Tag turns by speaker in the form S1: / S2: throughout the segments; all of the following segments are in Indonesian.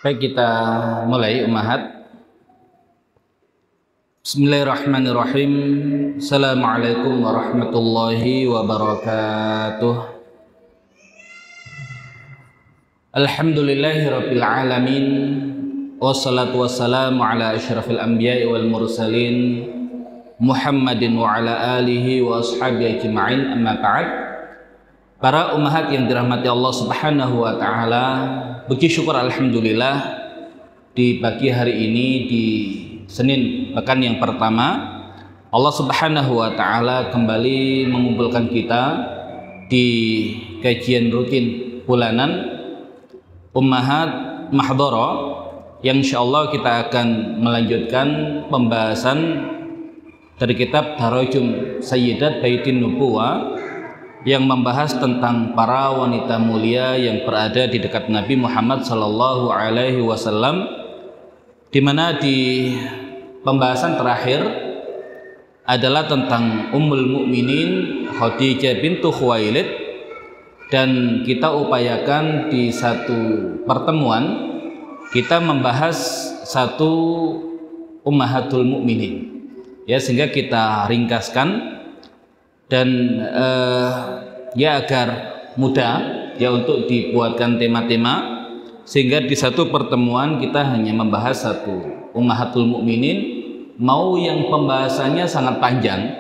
S1: Baik, kita mulai Ummahat. Bismillahirrahmanirrahim. Assalamualaikum warahmatullahi wabarakatuh. Alhamdulillahirabbil alamin. Wassalatu wassalamu ala asyrafil anbiya'i wal mursalin Muhammadin wa ala alihi wa ashabihi ajma'in, amma ba'd. Para ummahat yang dirahmati Allah Subhanahu wa taala, puji syukur alhamdulillah di pagi hari ini di Senin pekan yang pertama Allah Subhanahu wa taala kembali mengumpulkan kita di kajian rutin bulanan Ummahat Mahdhara yang insyaallah kita akan melanjutkan pembahasan dari kitab Darajum Sayyidat Baitin Nubuwah yang membahas tentang para wanita mulia yang berada di dekat Nabi Muhammad sallallahu alaihi wasallam, di mana di pembahasan terakhir adalah tentang Ummul Mukminin Khadijah bintu Khuwailid, dan kita upayakan di satu pertemuan kita membahas satu Ummahatul Mukminin ya, sehingga kita ringkaskan dan ya agar mudah ya untuk dibuatkan tema-tema, sehingga di satu pertemuan kita hanya membahas satu Ummahatul Mukminin, mau yang pembahasannya sangat panjang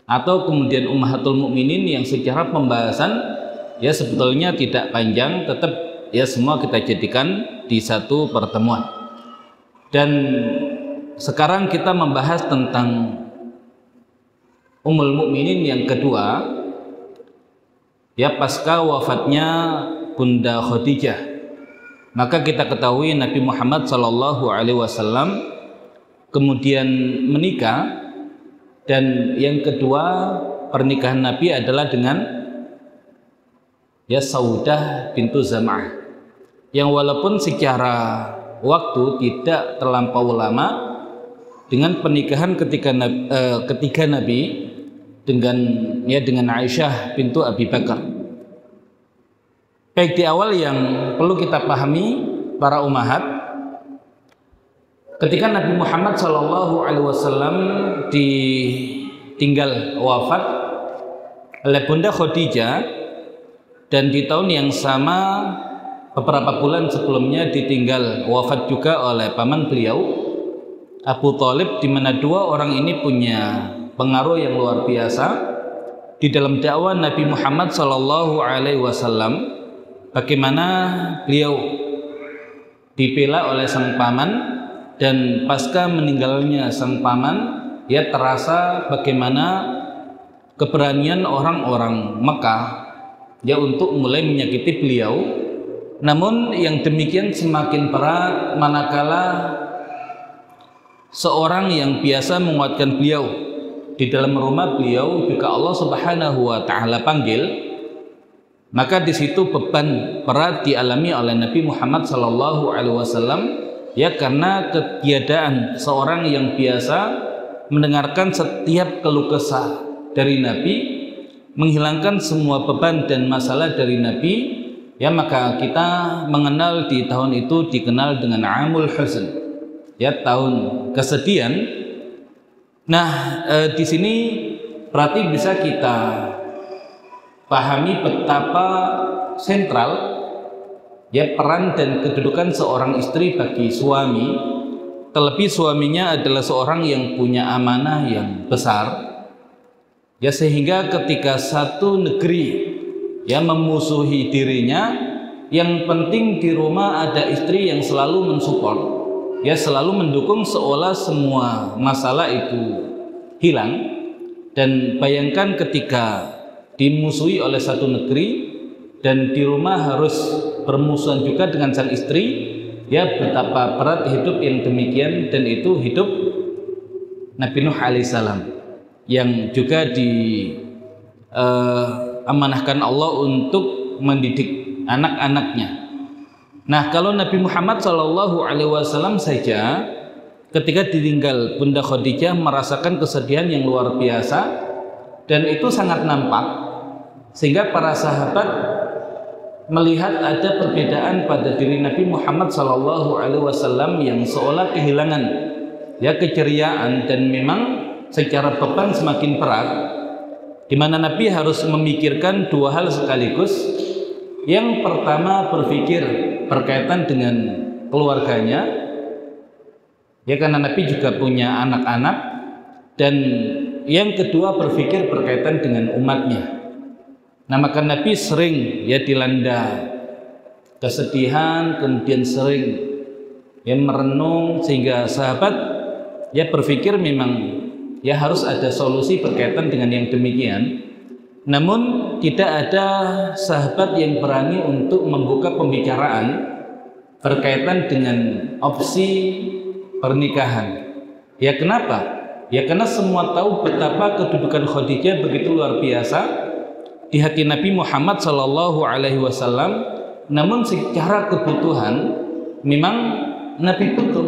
S1: atau kemudian Ummahatul Mukminin yang secara pembahasan ya sebetulnya tidak panjang, tetap ya semua kita jadikan di satu pertemuan. Dan sekarang kita membahas tentang Ummul Mukminin yang kedua ya pasca wafatnya Bunda Khadijah. Maka kita ketahui Nabi Muhammad sallallahu alaihi wasallam kemudian menikah, dan yang kedua pernikahan Nabi adalah dengan ya Saudah bintu Zam'ah, yang walaupun secara waktu tidak terlampau lama dengan pernikahan ketiga Nabi dengan Aisyah bintu Abi Bakar. Baik, di awal yang perlu kita pahami para ummahat, ketika Nabi Muhammad SAW ditinggal wafat oleh Bunda Khadijah, dan di tahun yang sama beberapa bulan sebelumnya ditinggal wafat juga oleh paman beliau Abu Thalib, di mana dua orang ini punya pengaruh yang luar biasa di dalam dakwah Nabi Muhammad sallallahu alaihi wasallam. Bagaimana beliau dibela oleh sang paman, dan pasca meninggalnya sang paman ya terasa bagaimana keberanian orang-orang Mekah ya untuk mulai menyakiti beliau. Namun yang demikian semakin berat manakala seorang yang biasa menguatkan beliau di dalam rumah beliau juga Allah Subhanahu wa taala panggil, maka di situ beban berat dialami oleh Nabi Muhammad sallallahu alaihi wasallam ya, karena ketiadaan seorang yang biasa mendengarkan setiap keluh kesah dari Nabi, menghilangkan semua beban dan masalah dari Nabi ya, maka kita mengenal di tahun itu dikenal dengan Amul Huzn ya, tahun kesedihan. Nah, di sini berarti bisa kita pahami betapa sentral ya peran dan kedudukan seorang istri bagi suami, terlebih suaminya adalah seorang yang punya amanah yang besar ya, sehingga ketika satu negeri ya memusuhi dirinya, yang penting di rumah ada istri yang selalu mensupport ya, selalu mendukung seolah semua masalah itu hilang. Dan bayangkan ketika dimusuhi oleh satu negeri dan di rumah harus bermusuhan juga dengan sang istri ya, betapa berat hidup yang demikian. Dan itu hidup Nabi Nuh alaihissalam yang juga amanahkan Allah untuk mendidik anak-anaknya. Nah, kalau Nabi Muhammad SAW saja ketika ditinggal Bunda Khadijah merasakan kesedihan yang luar biasa, dan itu sangat nampak sehingga para sahabat melihat ada perbedaan pada diri Nabi Muhammad SAW yang seolah kehilangan keceriaan, dan memang secara beban semakin berat, di mana Nabi harus memikirkan dua hal sekaligus. Yang pertama, berpikir berkaitan dengan keluarganya, karena Nabi juga punya anak-anak, dan yang kedua berpikir berkaitan dengan umatnya. Nah, maka Nabi sering dilanda kesedihan, kemudian sering merenung, sehingga sahabat berpikir memang harus ada solusi berkaitan dengan yang demikian. Namun tidak ada sahabat yang berani untuk membuka pembicaraan berkaitan dengan opsi pernikahan. Kenapa? Karena semua tahu betapa kedudukan Khadijah begitu luar biasa di hati Nabi Muhammad SAW. Namun secara kebutuhan memang Nabi butuh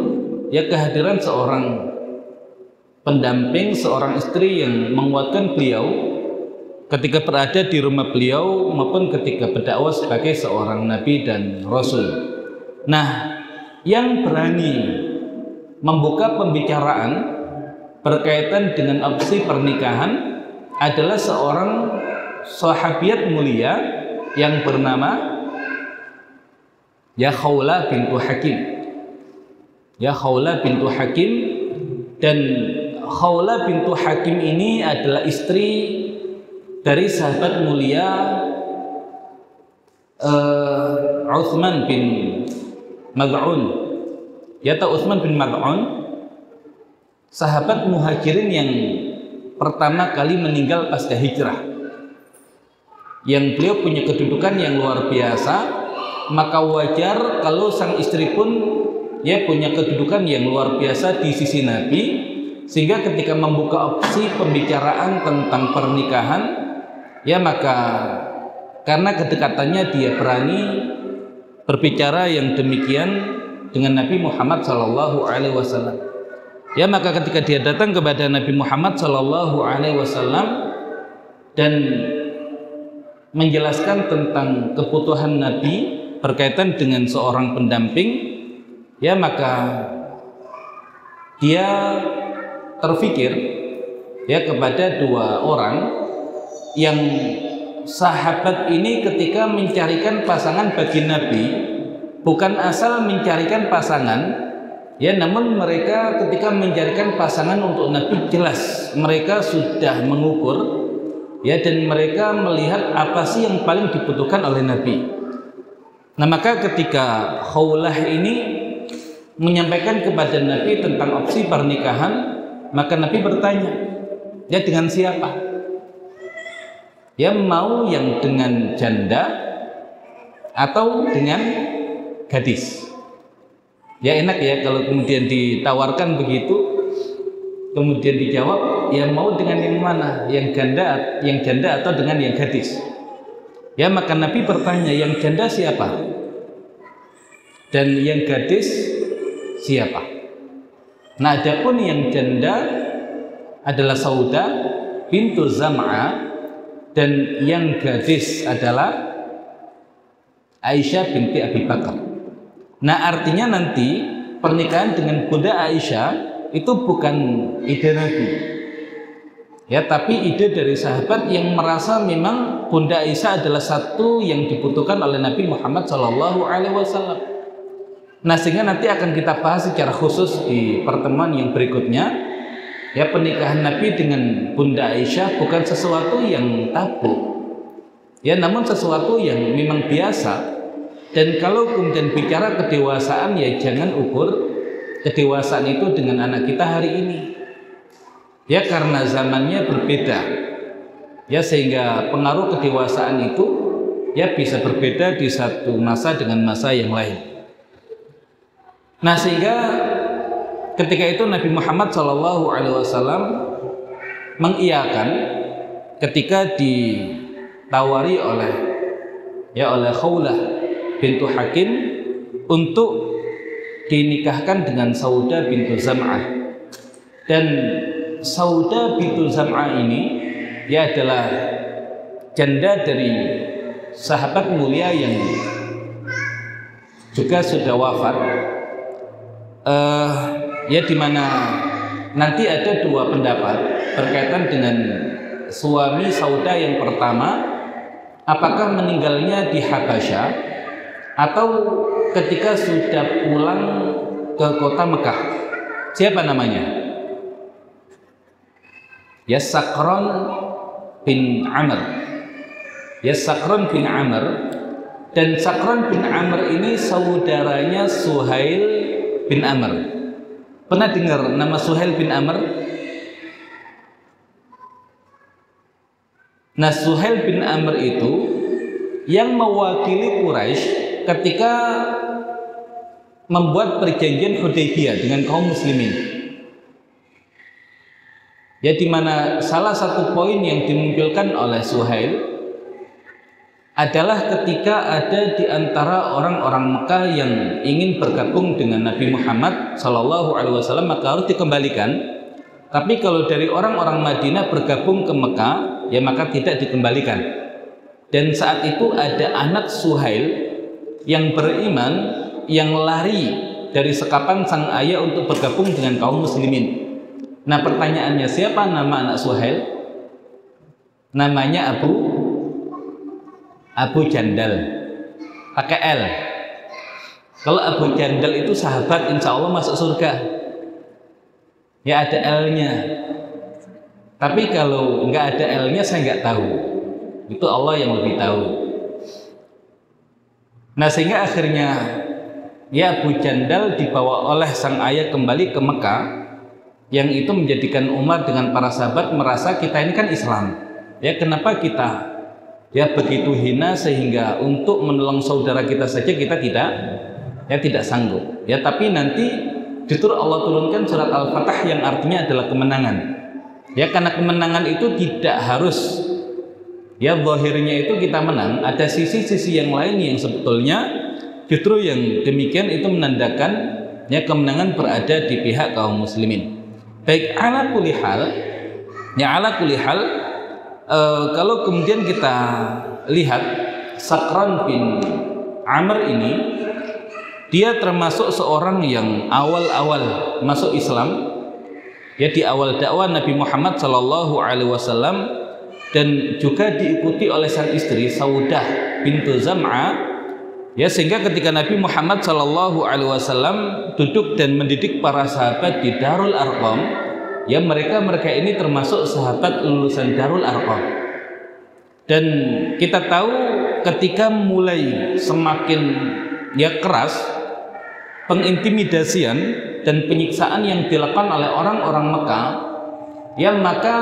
S1: kehadiran seorang pendamping, seorang istri yang menguatkan beliau ketika berada di rumah beliau maupun ketika berdakwah sebagai seorang Nabi dan Rasul. Nah, yang berani membuka pembicaraan berkaitan dengan opsi pernikahan adalah seorang sahabiat mulia yang bernama Khawlah bintu Hakim. Khawlah bintu Hakim, dan Khawlah bintu Hakim ini adalah istri dari sahabat mulia Uthman bin Maz'un. Tahu Uthman bin Maz'un, sahabat muhajirin yang pertama kali meninggal pasca hijrah, yang beliau punya kedudukan yang luar biasa. Maka wajar kalau sang istri pun punya kedudukan yang luar biasa di sisi Nabi, sehingga ketika membuka opsi pembicaraan tentang pernikahan, maka karena kedekatannya dia berani berbicara yang demikian dengan Nabi Muhammad SAW. Maka ketika dia datang kepada Nabi Muhammad SAW dan menjelaskan tentang kebutuhan Nabi berkaitan dengan seorang pendamping, maka dia terfikir kepada dua orang yang sahabat ini ketika mencarikan pasangan bagi Nabi bukan asal mencarikan pasangan, namun mereka ketika mencarikan pasangan untuk Nabi jelas mereka sudah mengukur dan mereka melihat apa sih yang paling dibutuhkan oleh Nabi. Nah, maka ketika Khawlah ini menyampaikan kepada Nabi tentang opsi pernikahan, maka Nabi bertanya, dengan siapa? Mau yang dengan janda atau dengan gadis? Enak kalau kemudian ditawarkan begitu, kemudian dijawab, mau dengan yang mana? Yang janda atau dengan yang gadis? Maka Nabi bertanya, yang janda siapa? Dan yang gadis siapa? Nah, adapun yang janda adalah Sauda bintu Zam'a, dan yang gadis adalah Aisyah binti Abi Bakar. Nah, artinya nanti pernikahan dengan Bunda Aisyah itu bukan ide Nabi, tapi ide dari sahabat yang merasa memang Bunda Aisyah adalah satu yang dibutuhkan oleh Nabi Muhammad SAW. Nah, sehingga nanti akan kita bahas secara khusus di pertemuan yang berikutnya. Pernikahan Nabi dengan Bunda Aisyah bukan sesuatu yang tabu, namun sesuatu yang memang biasa. Dan kalau kemudian bicara kedewasaan, jangan ukur kedewasaan itu dengan anak kita hari ini, karena zamannya berbeda, sehingga pengaruh kedewasaan itu bisa berbeda di satu masa dengan masa yang lain. Nah, sehingga ketika itu Nabi Muhammad SAW mengiyakan ketika ditawari oleh Khawlah bintu Hakim untuk dinikahkan dengan Sauda bintu Zam'ah. Dan Sauda bintu Zam'ah ini adalah janda dari sahabat mulia yang juga sudah wafat, ya dimana nanti ada dua pendapat berkaitan dengan suami Sauda yang pertama, apakah meninggalnya di Habasyah atau ketika sudah pulang ke kota Mekah. Siapa namanya? Ya Sakron bin Amr. Ya Sakron bin Amr. Dan Sakron bin Amr ini saudaranya Suhail bin Amr. Pernah dengar nama Suhail bin Amr? Nah, Suhail bin Amr itu yang mewakili Quraisy ketika membuat perjanjian Hudaybiyah dengan kaum muslimin. Ya, di mana salah satu poin yang dimunculkan oleh Suhail adalah ketika ada di antara orang-orang Mekah yang ingin bergabung dengan Nabi Muhammad SAW, maka harus dikembalikan. Tapi kalau dari orang-orang Madinah bergabung ke Mekah, ya maka tidak dikembalikan. Dan saat itu ada anak Suhail yang beriman, yang lari dari sekapan sang ayah untuk bergabung dengan kaum muslimin. Nah, pertanyaannya, siapa nama anak Suhail? Namanya Abu Jandal, pakai L. Kalau Abu Jandal itu sahabat, insya Allah masuk surga. Ya ada L-nya. Tapi kalau nggak ada L-nya, saya nggak tahu. Itu Allah yang lebih tahu. Nah, sehingga akhirnya ya Abu Jandal dibawa oleh sang ayah kembali ke Mekah, yang itu menjadikan Umar dengan para sahabat merasa kita ini kan Islam. Ya kenapa kita ya begitu hina sehingga untuk menolong saudara kita saja kita tidak sanggup. Ya tapi nanti justru Allah turunkan surat Al-Fatah yang artinya adalah kemenangan. Ya karena kemenangan itu tidak harus ya zahirnya itu kita menang, ada sisi-sisi yang lain yang sebetulnya justru yang demikian itu menandakan ya kemenangan berada di pihak kaum muslimin. Baik, ala kulli hal kalau kemudian kita lihat Sakran bin Amr ini, dia termasuk seorang yang awal-awal masuk Islam, ya di awal dakwah Nabi Muhammad SAW, dan juga diikuti oleh sang istri Saudah bintu Zam'ah, ya sehingga ketika Nabi Muhammad SAW duduk dan mendidik para sahabat di Darul Arqam, ya mereka ini termasuk sahabat lulusan Darul Arqam. Dan kita tahu ketika mulai semakin ya keras pengintimidasian dan penyiksaan yang dilakukan oleh orang-orang Mekah, ya maka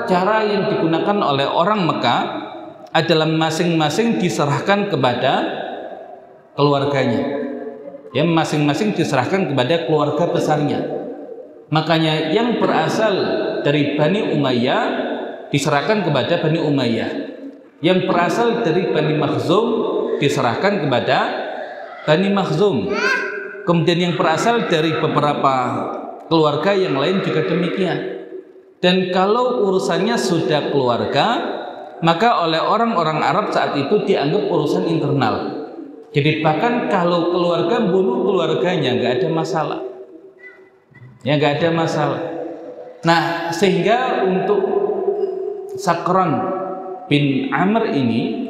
S1: cara yang digunakan oleh orang Mekah adalah masing-masing diserahkan kepada keluarganya. Ya masing-masing diserahkan kepada keluarga besarnya. Makanya yang berasal dari Bani Umayyah diserahkan kepada Bani Umayyah. Yang berasal dari Bani Makhzum diserahkan kepada Bani Makhzum. Kemudian yang berasal dari beberapa keluarga yang lain juga demikian. Dan kalau urusannya sudah keluarga, maka oleh orang-orang Arab saat itu dianggap urusan internal. Jadi bahkan kalau keluarga bunuh keluarganya nggak ada masalah. Ya nggak ada masalah. Nah sehingga untuk Sakran bin Amr ini,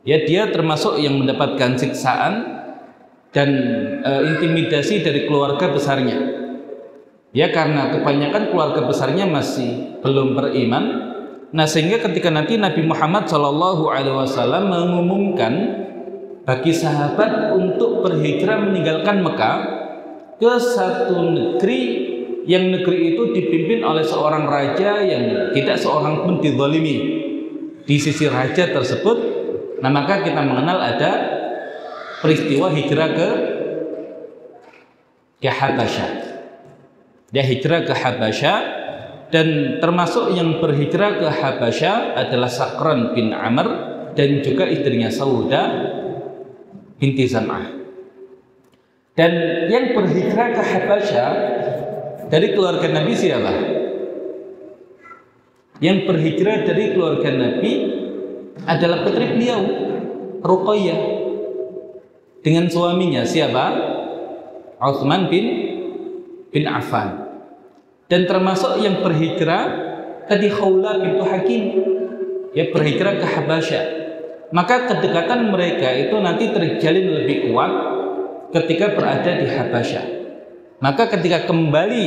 S1: ya dia termasuk yang mendapatkan siksaan dan intimidasi dari keluarga besarnya. Ya karena kebanyakan keluarga besarnya masih belum beriman. Nah sehingga ketika nanti Nabi Muhammad SAW mengumumkan bagi sahabat untuk berhijrah meninggalkan Mekah ke satu negeri, yang negeri itu dipimpin oleh seorang raja yang tidak seorang pun dizalimi di sisi raja tersebut. Nah maka kita mengenal ada peristiwa hijrah ke Habasyah. Dia hijrah ke Habasyah, dan termasuk yang berhijrah ke Habasyah adalah Sakran bin Amr dan juga istrinya Saudah binti Zam'ah. Dan yang berhijrah ke Habasyah dari keluarga Nabi siapa? Yang berhijrah dari keluarga Nabi adalah putri beliau, Ruqayyah dengan suaminya siapa? Utsman bin Affan. Dan termasuk yang berhijrah tadi Khawlah bintu Hakim, ya berhijrah ke Habasyah. Maka kedekatan mereka itu nanti terjalin lebih kuat ketika berada di Habasyah. Maka ketika kembali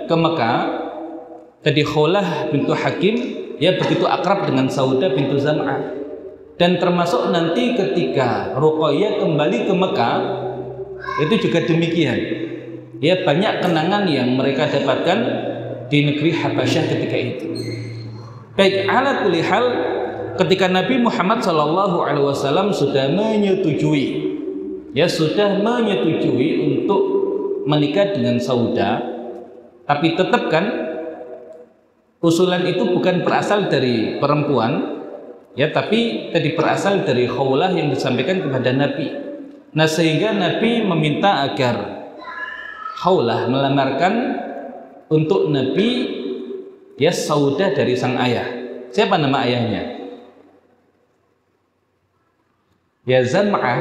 S1: ke Mekah, tadi Khawlah bintu Hakim ya begitu akrab dengan Saudah bintu Zam'ah. Dan termasuk nanti ketika Ruqayyah kembali ke Mekah itu juga demikian. Ya banyak kenangan yang mereka dapatkan di negeri Habasyah ketika itu. Baik, ala kulli hal, ketika Nabi Muhammad SAW sudah menyetujui untuk menikah dengan Saudah, tapi tetap kan usulan itu bukan berasal dari perempuan, ya, tapi tadi berasal dari Khawlah yang disampaikan kepada Nabi. Nah, sehingga Nabi meminta agar Khawlah melamarkan untuk Nabi ya Saudah dari sang ayah. Siapa nama ayahnya? Ya Zam'ah,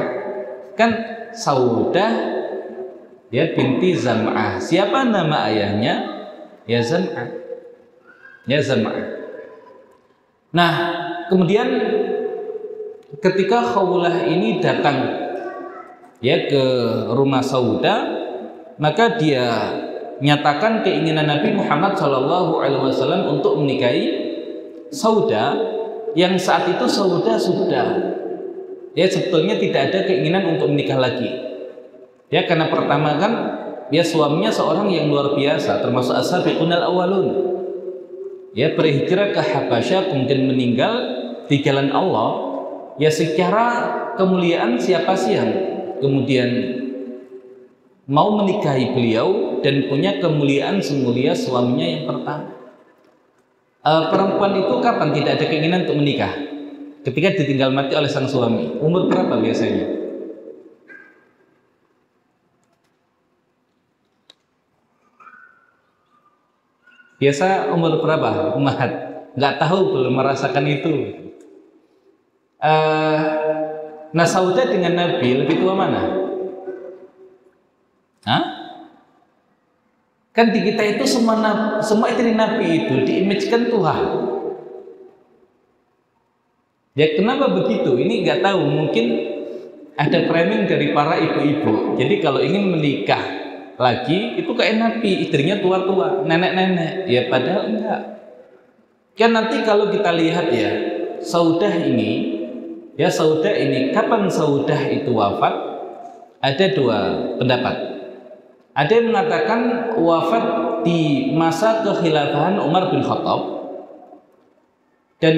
S1: kan Saudah ya binti Zam'ah. Siapa nama ayahnya? Ya Zam'ah. Ya Zam'ah. Nah, kemudian ketika Khawlah ini datang ya ke rumah Saudah, maka dia nyatakan keinginan Nabi Muhammad SAW untuk menikahi Saudah, yang saat itu Saudah sudah ya sebetulnya tidak ada keinginan untuk menikah lagi, ya karena pertama kan ya suaminya seorang yang luar biasa, termasuk as-sabiqunal awwalun, ya berhijrah ke Habasyah kemudian meninggal di jalan Allah. Ya secara kemuliaan siapa sih yang kemudian mau menikahi beliau dan punya kemuliaan semulia suaminya yang pertama? Perempuan itu kapan tidak ada keinginan untuk menikah? Ketika ditinggal mati oleh sang suami. Umur berapa biasanya? Biasa umur berapa? Ummahat? Nggak tahu, belum merasakan itu. Nah, Saudah dengan Nabi lebih tua mana? Hah? Kan di kita itu semua istri Nabi itu diimage-kan Tuhan. Ya kenapa begitu? Ini nggak tahu, mungkin ada framing dari para ibu-ibu. Jadi kalau ingin menikah lagi itu kayak Nabi, istrinya tua-tua, nenek-nenek. Ya padahal enggak. Kan nanti kalau kita lihat ya, Saudah ini kapan Saudah itu wafat? Ada dua pendapat. Ada yang mengatakan wafat di masa kekhilafahan Umar bin Khattab, dan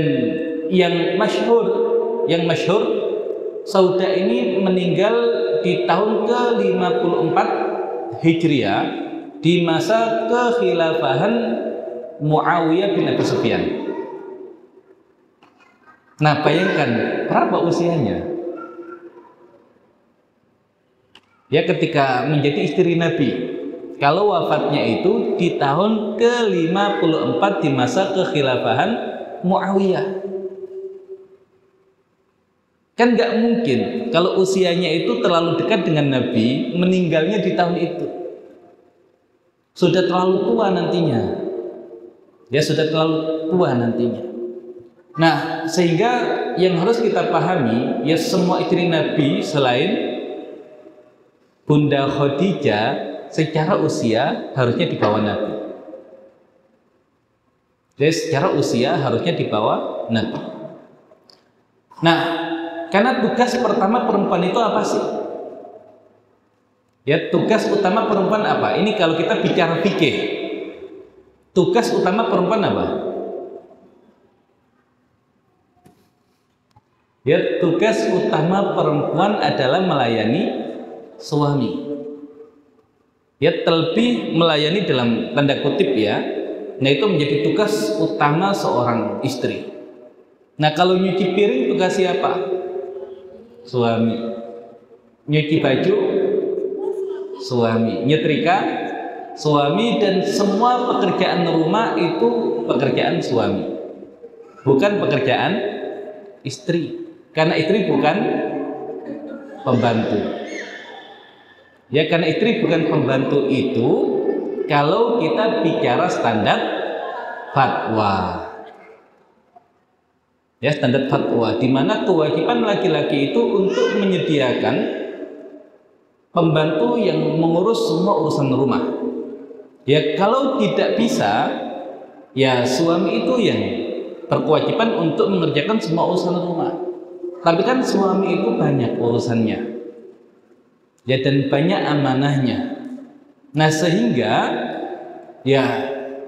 S1: yang masyhur Saudah ini meninggal di tahun ke-54 Hijriah di masa kekhilafahan Muawiyah bin Abi Sufyan. Nah, bayangkan berapa usianya? Ya ketika menjadi istri Nabi, kalau wafatnya itu di tahun ke-54 di masa kekhilafahan Muawiyah. Kan nggak mungkin kalau usianya itu terlalu dekat dengan Nabi, meninggalnya di tahun itu. Sudah terlalu tua nantinya. Ya sudah terlalu tua nantinya. Nah, sehingga yang harus kita pahami, ya semua istri Nabi selain Bunda Khadijah secara usia harusnya di bawah Nabi. Jadi secara usia harusnya di bawah Nabi. Nah, karena tugas pertama perempuan itu apa sih? Ya, tugas utama perempuan apa? Ini kalau kita bicara fikih, tugas utama perempuan apa? Ya, tugas utama perempuan adalah melayani suami. Ya, terlebih melayani dalam tanda kutip ya. Nah, itu menjadi tugas utama seorang istri. Nah, kalau nyuci piring tugas siapa? Suami. Nyuci baju suami. Nyetrika suami, dan semua pekerjaan rumah itu pekerjaan suami, bukan pekerjaan istri. Karena istri bukan pembantu. Ya, karena istri bukan pembantu itu kalau kita bicara standar fatwa. Ya, standar fatwa di mana kewajiban laki-laki itu untuk menyediakan pembantu yang mengurus semua urusan rumah. Ya, kalau tidak bisa, ya suami itu yang berkewajiban untuk mengerjakan semua urusan rumah. Tapi kan suami itu banyak urusannya, ya, dan banyak amanahnya. Nah, sehingga ya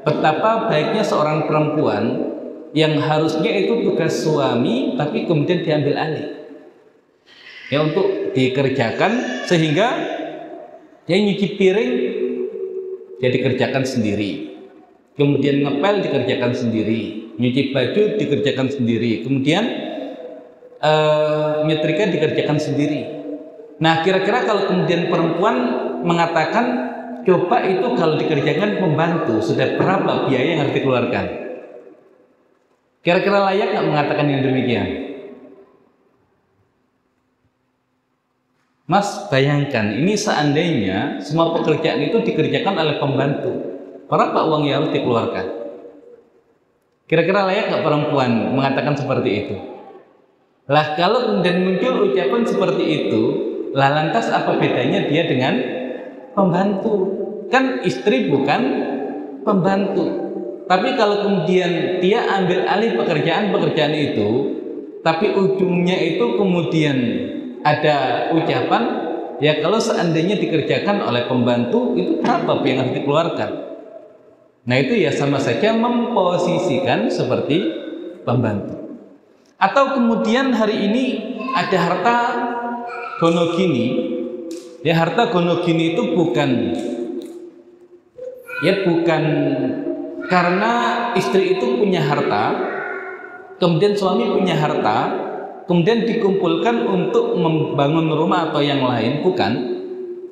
S1: betapa baiknya seorang perempuan yang harusnya itu tugas suami tapi kemudian diambil alih, ya, untuk dikerjakan, sehingga dia nyuci piring dia dikerjakan sendiri, kemudian ngepel dikerjakan sendiri, nyuci baju dikerjakan sendiri, kemudian nyetrika dikerjakan sendiri. Nah, kira-kira kalau kemudian perempuan mengatakan, coba itu kalau dikerjakan pembantu sudah berapa biaya yang harus dikeluarkan? Kira-kira layak nggak mengatakan yang demikian? Mas, bayangkan ini seandainya semua pekerjaan itu dikerjakan oleh pembantu, berapa uang yang harus dikeluarkan? Kira-kira layak nggak perempuan mengatakan seperti itu? Lah, kalau kemudian muncul ucapan seperti itu, lah lantas apa bedanya dia dengan pembantu? Kan istri bukan pembantu. Tapi kalau kemudian dia ambil alih pekerjaan-pekerjaan itu, tapi ujungnya itu kemudian ada ucapan, ya kalau seandainya dikerjakan oleh pembantu, itu berapa yang harus dikeluarkan? Nah, itu ya sama saja memposisikan seperti pembantu. Atau kemudian hari ini ada harta gono gini, ya, harta gono gini itu bukan karena istri itu punya harta, kemudian suami punya harta, kemudian dikumpulkan untuk membangun rumah atau yang lain, bukan.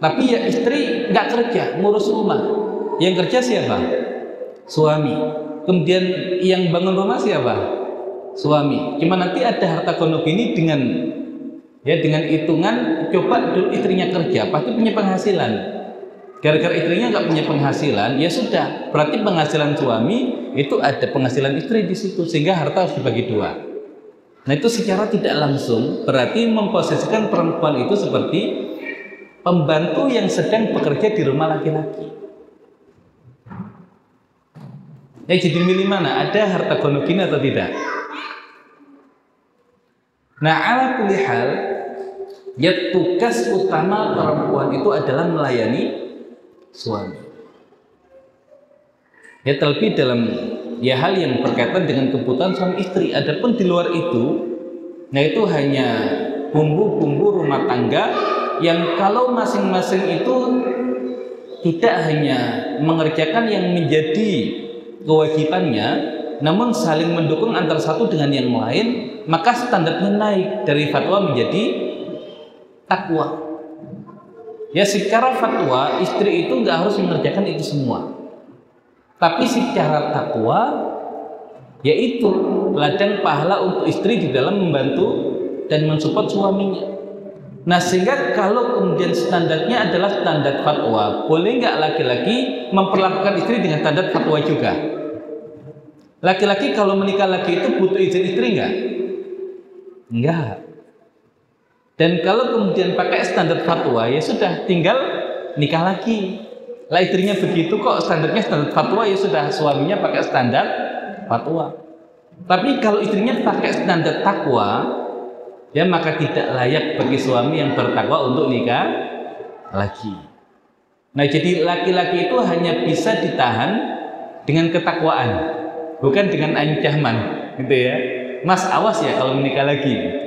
S1: Tapi ya istri nggak kerja, ngurus rumah. Yang kerja siapa? Suami. Kemudian yang bangun rumah siapa? Suami. Cuma nanti ada harta gono gini dengan hitungan, coba dulu istrinya kerja, pasti punya penghasilan. Gara-gara istrinya nggak punya penghasilan, ya sudah, berarti penghasilan suami itu ada penghasilan istri di situ, sehingga harta harus dibagi dua. Nah, itu secara tidak langsung berarti memposisikan perempuan itu seperti pembantu yang sedang bekerja di rumah laki-laki. Ya, jadi milih mana? Ada harta gono gini atau tidak? Nah, ala kulli hal, ya, tugas utama perempuan itu adalah melayani suami. Ya, terlebih dalam ya hal yang berkaitan dengan kebutuhan suami istri. Adapun di luar itu, nah itu hanya bumbu-bumbu rumah tangga yang kalau masing-masing itu tidak hanya mengerjakan yang menjadi kewajibannya, namun saling mendukung antara satu dengan yang lain, maka standarnya naik dari fatwa menjadi takwa. Ya, secara fatwa istri itu nggak harus mengerjakan itu semua, tapi secara takwa yaitu ladang pahala untuk istri di dalam membantu dan mensupport suaminya. Nah, sehingga kalau kemudian standarnya adalah standar fatwa, boleh nggak laki-laki memperlakukan istri dengan standar fatwa juga? Laki-laki kalau menikah lagi itu butuh izin istri nggak? Enggak. Dan kalau kemudian pakai standar fatwa, ya sudah, tinggal nikah lagi. Lah, istrinya begitu kok, standarnya standar fatwa, ya sudah, suaminya pakai standar fatwa. Tapi kalau istrinya pakai standar takwa, ya maka tidak layak bagi suami yang bertakwa untuk nikah lagi. Nah, jadi laki-laki itu hanya bisa ditahan dengan ketakwaan, bukan dengan ancaman, gitu ya. Mas, awas ya kalau menikah lagi.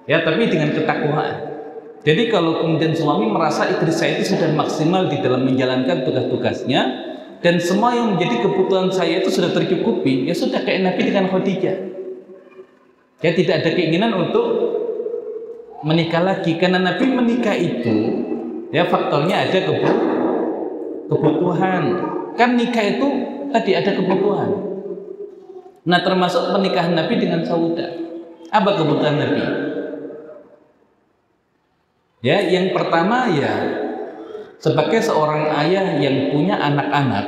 S1: Ya, tapi dengan ketakwaan. Jadi kalau kemudian suami merasa istri saya itu sudah maksimal di dalam menjalankan tugas-tugasnya dan semua yang menjadi kebutuhan saya itu sudah tercukupi, ya sudah, kayak Nabi dengan Khadijah. Ya, tidak ada keinginan untuk menikah lagi, karena Nabi menikah itu ya faktornya ada kebutuhan. Kan nikah itu tadi ada kebutuhan. Nah, termasuk pernikahan Nabi dengan Saudah. Apa kebutuhan Nabi? Ya, yang pertama ya sebagai seorang ayah yang punya anak-anak,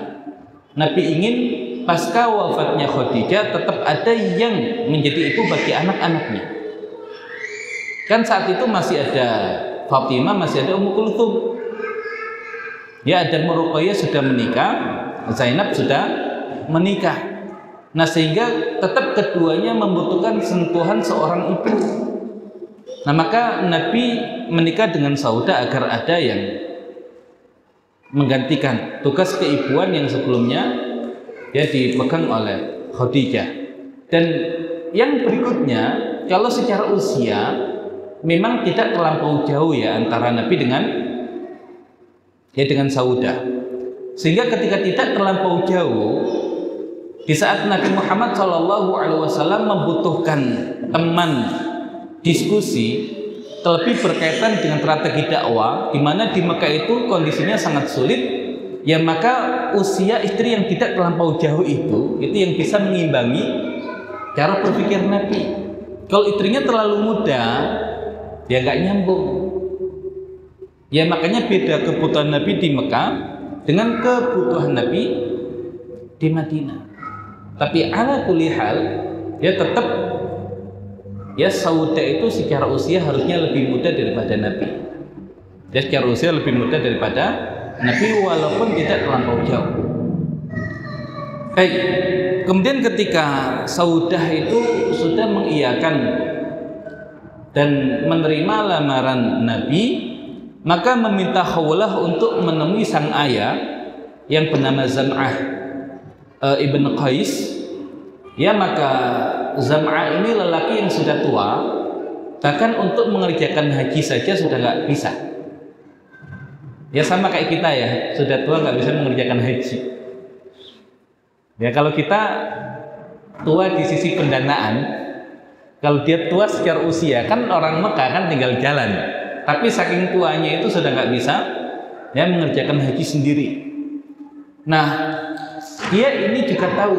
S1: Nabi ingin pasca wafatnya Khadijah tetap ada yang menjadi ibu bagi anak-anaknya. Kan saat itu masih ada Fatimah, masih ada Ummu Kulthum. Ya, ada Ruqayyah sudah menikah, Zainab sudah menikah. Nah, sehingga tetap keduanya membutuhkan sentuhan seorang ibu. Nah, maka Nabi menikah dengan Saudah agar ada yang menggantikan tugas keibuan yang sebelumnya ya dipegang oleh Khadijah. Dan yang berikutnya, kalau secara usia memang tidak terlampau jauh ya antara Nabi dengan Saudah. Sehingga ketika tidak terlampau jauh, di saat Nabi Muhammad SAW membutuhkan teman diskusi terlebih berkaitan dengan strategi dakwah, di mana di Mekah itu kondisinya sangat sulit, ya maka usia istri yang tidak terlampau jauh itu yang bisa mengimbangi cara berpikir Nabi. Kalau istrinya terlalu muda, ya nggak nyambung. Ya makanya beda kebutuhan Nabi di Mekah dengan kebutuhan Nabi di Madinah. Tapi ala kulli hal, ya tetap ya Saudah itu secara usia harusnya lebih muda daripada Nabi. Ya secara usia lebih muda daripada Nabi walaupun tidak terlampau jauh. Baik, kemudian ketika Saudah itu sudah mengiyakan dan menerima lamaran Nabi, maka meminta Khawlah untuk menemui sang ayah yang bernama Zam'ah ibn Qais. Ya, maka Zam'ah ini lelaki yang sudah tua, bahkan untuk mengerjakan haji saja sudah nggak bisa. Ya sama kayak kita ya, sudah tua nggak bisa mengerjakan haji. Ya kalau kita tua di sisi pendanaan, kalau dia tua secara usia, kan orang Mekah kan tinggal jalan, tapi saking tuanya itu sudah nggak bisa ya mengerjakan haji sendiri. Nah, dia ini juga tahu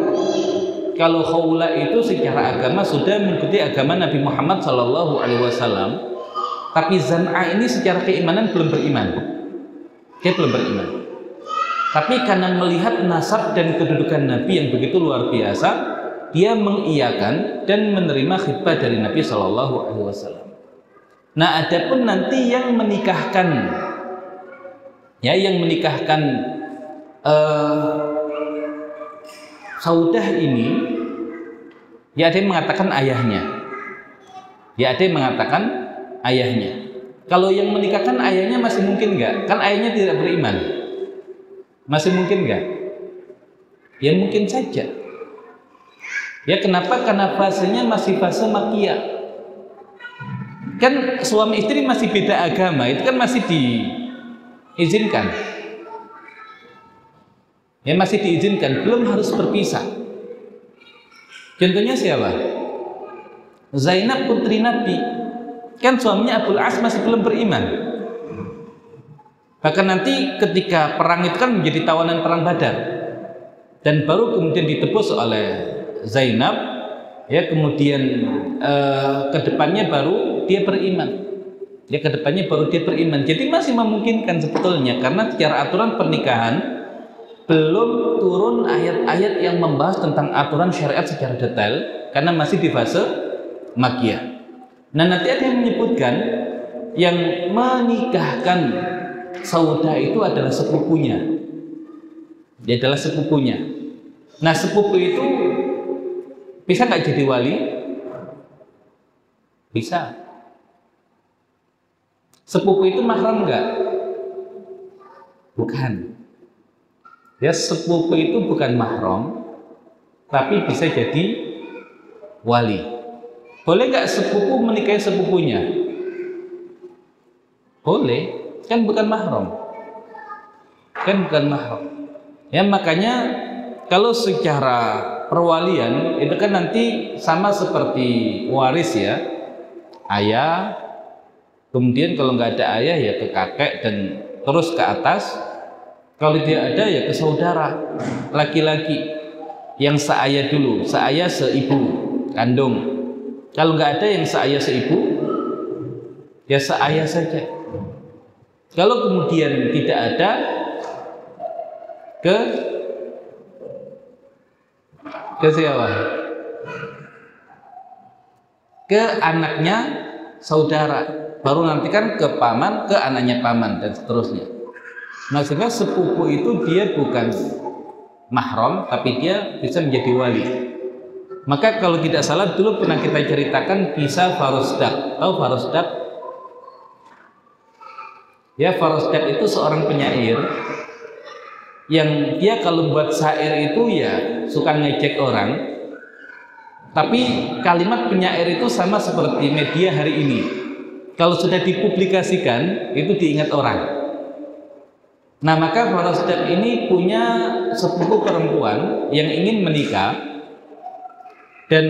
S1: kalau Khawlah itu secara agama sudah mengikuti agama Nabi Muhammad SAW, tapi Zam'ah ini secara keimanan belum beriman. Dia belum beriman. Tapi karena melihat nasab dan kedudukan Nabi yang begitu luar biasa, dia mengiyakan dan menerima khidbah dari Nabi SAW. Nah, adapun nanti yang menikahkan, ya yang menikahkan Saudah ini, ya ada yang mengatakan ayahnya, ya ada yang mengatakan ayahnya. Kalau yang menikahkan ayahnya masih mungkin nggak? Kan ayahnya tidak beriman, masih mungkin nggak? Ya mungkin saja. Ya kenapa? Karena fasenya masih fase Makkiyah. Kan suami istri masih beda agama, itu kan masih diizinkan. Ya masih diizinkan, belum harus berpisah. Contohnya siapa? Zainab putri Nabi, kan suaminya Abul As masih belum beriman. Bahkan nanti ketika perang itu kan menjadi tawanan perang Badar, dan baru kemudian ditebus oleh Zainab, ya kemudian kedepannya baru dia beriman. Ya kedepannya baru dia beriman. Jadi masih memungkinkan sebetulnya, karena secara aturan pernikahan belum turun ayat-ayat yang membahas tentang aturan syariat secara detail, karena masih di fase Makkiyah. Nah nanti ada yang menyebutkan yang menikahkan Saudah itu adalah sepupunya. Dia adalah sepupunya. Nah sepupu itu bisa nggak jadi wali? Bisa. Sepupu itu mahram nggak? Bukan. Ya sepupu itu bukan mahram, tapi bisa jadi wali. Boleh nggak sepupu menikahi sepupunya? Boleh, kan bukan mahram. Kan bukan mahram. Ya makanya kalau secara perwalian itu kan nanti sama seperti waris ya, ayah, kemudian kalau nggak ada ayah ya ke kakek dan terus ke atas. Kalau dia ada ya ke saudara laki-laki yang seayah dulu, seayah seibu kandung. Kalau nggak ada yang seayah seibu, ya seayah saja. Kalau kemudian tidak ada, ke siapa? Ke anaknya saudara, baru nanti kan ke paman, ke anaknya paman, dan seterusnya. Maksudnya sepupu itu dia bukan mahram, tapi dia bisa menjadi wali. Maka kalau tidak salah dulu pernah kita ceritakan kisah Farosdak. Tahu Farosdak? Ya, Farosdak itu seorang penyair yang dia kalau buat syair itu ya suka ngejek orang, tapi kalimat penyair itu sama seperti media hari ini, kalau sudah dipublikasikan itu diingat orang. Nah, maka Farosdak ini punya sepupu perempuan yang ingin menikah, dan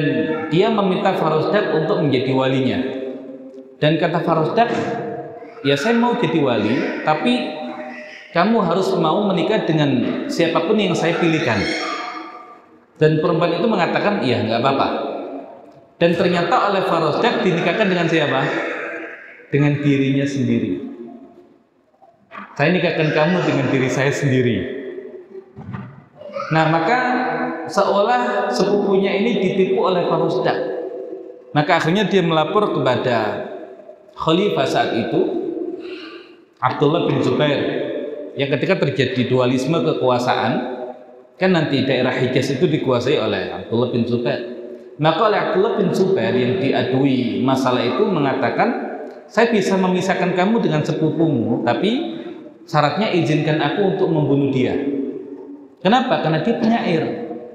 S1: dia meminta Farosdak untuk menjadi walinya. Dan kata Farosdak, ya saya mau jadi wali, tapi kamu harus mau menikah dengan siapapun yang saya pilihkan. Dan perempuan itu mengatakan, iya nggak apa-apa. Dan ternyata oleh Farosdak dinikahkan dengan siapa? Dengan dirinya sendiri. Saya nikahkan kamu dengan diri saya sendiri. Nah, maka seolah sepupunya ini ditipu oleh Farosdak. Maka akhirnya dia melapor kepada khalifah saat itu, Abdullah bin Zubair, yang ketika terjadi dualisme kekuasaan, kan nanti daerah Hijaz itu dikuasai oleh Abdullah bin Zubair. Maka oleh Abdullah bin Zubair yang diadui masalah itu mengatakan, saya bisa memisahkan kamu dengan sepupumu, tapi syaratnya izinkan aku untuk membunuh dia. Kenapa? Karena dia penyair.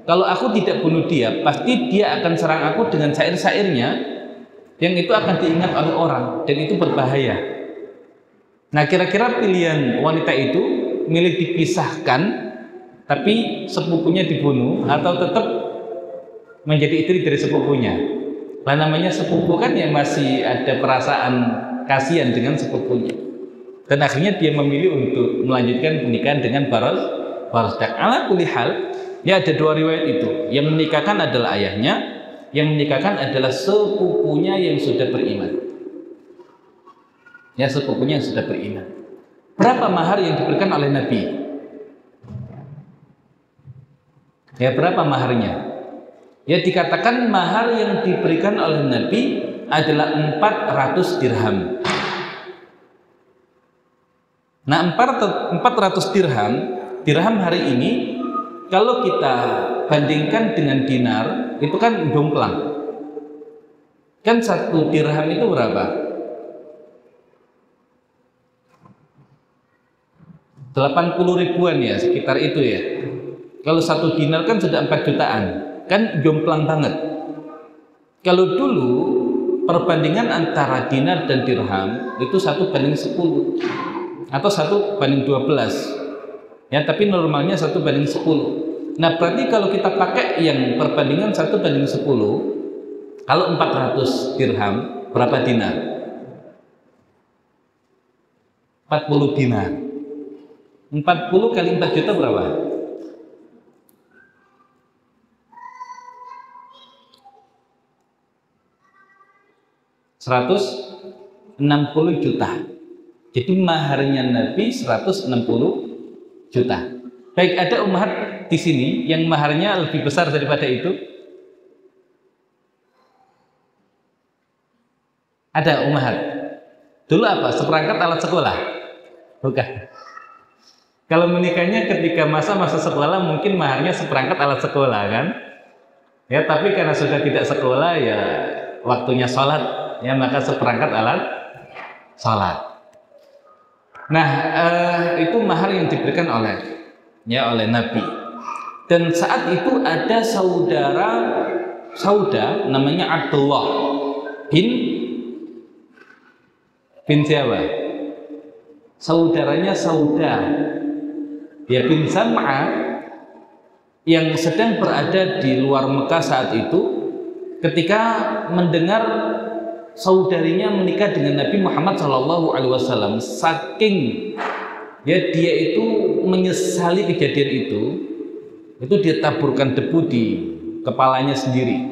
S1: Kalau aku tidak bunuh dia, pasti dia akan serang aku dengan syair-syairnya, yang itu akan diingat oleh orang, dan itu berbahaya. Nah, kira-kira pilihan wanita itu milih dipisahkan tapi sepupunya dibunuh, atau tetap menjadi istri dari sepupunya? Lah, namanya sepupu kan ya masih ada perasaan kasihan dengan sepupunya. Dan akhirnya dia memilih untuk melanjutkan pernikahan dengan Farosdak. Ala kulli hal, ya ada dua riwayat itu. Yang menikahkan adalah ayahnya, yang menikahkan adalah sepupunya yang sudah beriman. Ya, sepupunya yang sudah beriman. Berapa mahar yang diberikan oleh Nabi? Ya, berapa maharnya? Ya, dikatakan mahar yang diberikan oleh Nabi adalah 400 dirham. Nah, 400 dirham, dirham hari ini kalau kita bandingkan dengan dinar, itu kan jomplang. Kan satu dirham itu berapa? 80 ribuan ya, sekitar itu ya. Kalau satu dinar kan sudah 4 jutaan, kan jomplang banget. Kalau dulu perbandingan antara dinar dan dirham itu 1:10 atau 1:12 ya, tapi normalnya 1:10. Nah, berarti kalau kita pakai yang perbandingan 1:10, kalau 400 dirham berapa dinar? 40 dinar. 40 kali 4 juta berapa? 160 juta. Jadi maharnya Nabi 160 juta. Baik, ada ummahat di sini yang maharnya lebih besar daripada itu? Ada ummahat? Dulu apa? Seperangkat alat sekolah? Bukan. Kalau menikahnya ketika masa-masa sekolah mungkin maharnya seperangkat alat sekolah kan? Ya, tapi karena sudah tidak sekolah ya waktunya sholat, ya maka seperangkat alat sholat. Nah, itu mahar yang diberikan oleh Nabi. Dan saat itu ada sauda namanya Abdullah bin siapa? Saudaranya Sauda, ya, bin Zam'ah, yang sedang berada di luar Mekah saat itu ketika mendengar saudarinya menikah dengan Nabi Muhammad SAW. Saking ya dia itu menyesali kejadian itu dia taburkan debu di kepalanya sendiri.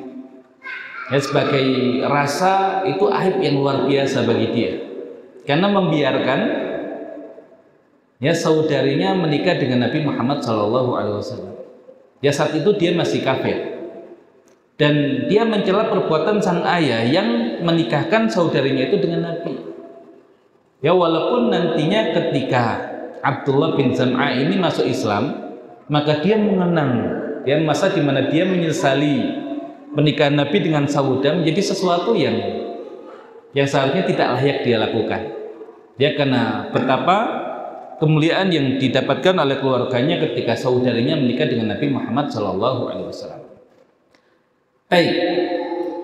S1: Ya, sebagai rasa itu aib yang luar biasa bagi dia, karena membiarkan Ya, saudarinya menikah dengan Nabi Muhammad SAW. Ya, saat itu dia masih kafir. Dan dia mencela perbuatan sang ayah yang menikahkan saudarinya itu dengan Nabi. Ya, walaupun nantinya ketika Abdullah bin Zam'ah ini masuk Islam, maka dia mengenang ya masa di mana dia menyesali pernikahan Nabi dengan Saudah menjadi sesuatu yang seharusnya tidak layak dia lakukan. Ya, karena betapa kemuliaan yang didapatkan oleh keluarganya ketika saudarinya menikah dengan Nabi Muhammad SAW. Baik,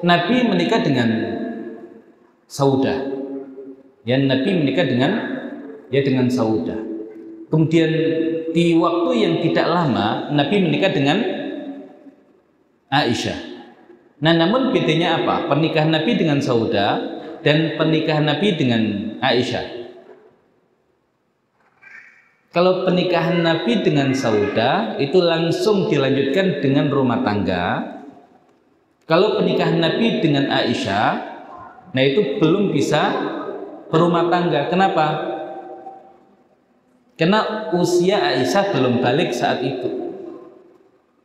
S1: Nabi menikah dengan Saudah. Ya, Nabi menikah dengan Saudah. Kemudian di waktu yang tidak lama Nabi menikah dengan Aisyah. Nah, namun bedanya apa? Pernikahan Nabi dengan Saudah dan pernikahan Nabi dengan Aisyah. Kalau pernikahan Nabi dengan Saudah itu langsung dilanjutkan dengan rumah tangga. Kalau pernikahan Nabi dengan Aisyah, nah itu belum bisa berumah tangga. Kenapa? Karena usia Aisyah belum balik saat itu.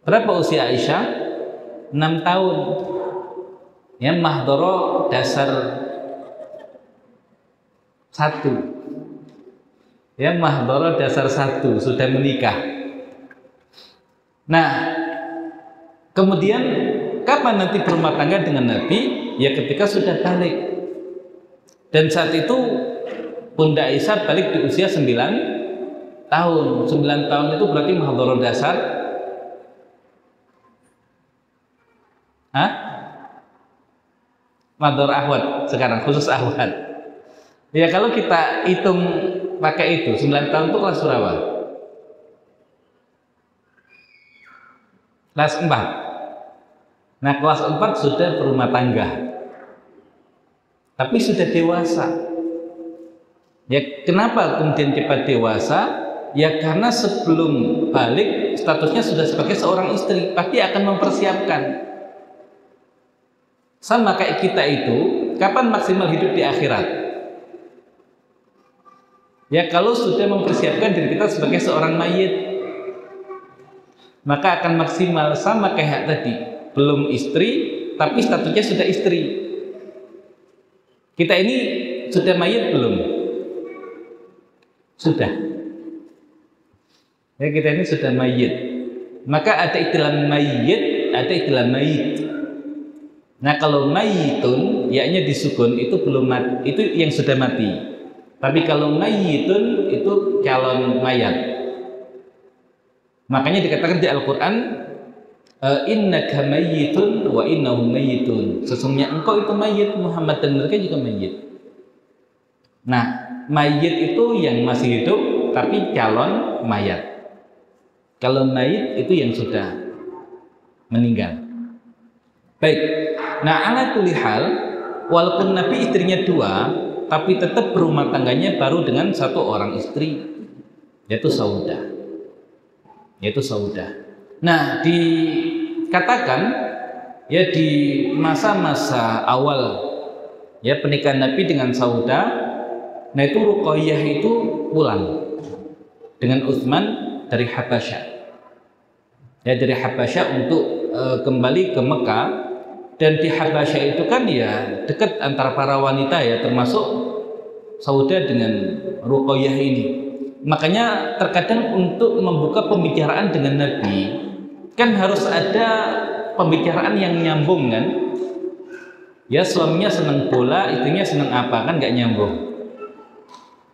S1: Berapa usia Aisyah? 6 tahun. Ya, mahdoro dasar 1. Ya, mahdoro dasar 1 sudah menikah. Nah, kemudian kapan nanti berumah tangga dengan Nabi? Ya, ketika sudah balik. Dan saat itu Bunda Aisyah balik di usia 9 tahun. 9 tahun itu berarti mahdoro dasar. Mahdoro ahwad sekarang, khusus ahwad. Ya, kalau kita hitung pakai itu, 9 tahun itu kelas berapa? Kelas 4. Nah, kelas 4 sudah berumah tangga. Tapi sudah dewasa. Ya, kenapa kemudian cepat dewasa? Ya, karena sebelum balik statusnya sudah sebagai seorang istri, pasti akan mempersiapkan. Sama kayak kita itu, kapan maksimal hidup di akhirat? Ya, kalau sudah mempersiapkan diri kita sebagai seorang mayit, maka akan maksimal. Sama kayak tadi, belum istri tapi statusnya sudah istri. Kita ini sudah mayit belum? Sudah. Ya, kita ini sudah mayit. Maka ada istilah mayit, ada istilah mayit. Nah, kalau mayitun yaknya disukun itu belum mati, itu yang sudah mati. Tapi kalau mayitun itu calon mayat. Makanya dikatakan di Al-Qur'an, innaka mayyitun wa innahum mayyitun. Sesungguhnya engkau itu mayit, Muhammad, dan mereka juga mayit. Nah, mayit itu yang masih hidup tapi calon mayat. Kalau mayit itu yang sudah meninggal. Baik. Nah, ala kulli hal, walaupun Nabi istrinya 2, tapi tetap berumah tangganya baru dengan 1 orang istri, yaitu Saudah. Nah, dikatakan ya di masa-masa awal ya pernikahan Nabi dengan Saudah, nah itu Ruqayyah itu pulang dengan Utsman dari Habasyah. Ya, dari Habasyah untuk kembali ke Mekah. Dan di Habasyah itu kan ya dekat antara para wanita ya, termasuk Saudah dengan Ruqayyah ini. Makanya terkadang untuk membuka pembicaraan dengan Nabi kan harus ada pembicaraan yang nyambung kan. Ya, suaminya senang bola, istrinya senang apa, kan nggak nyambung.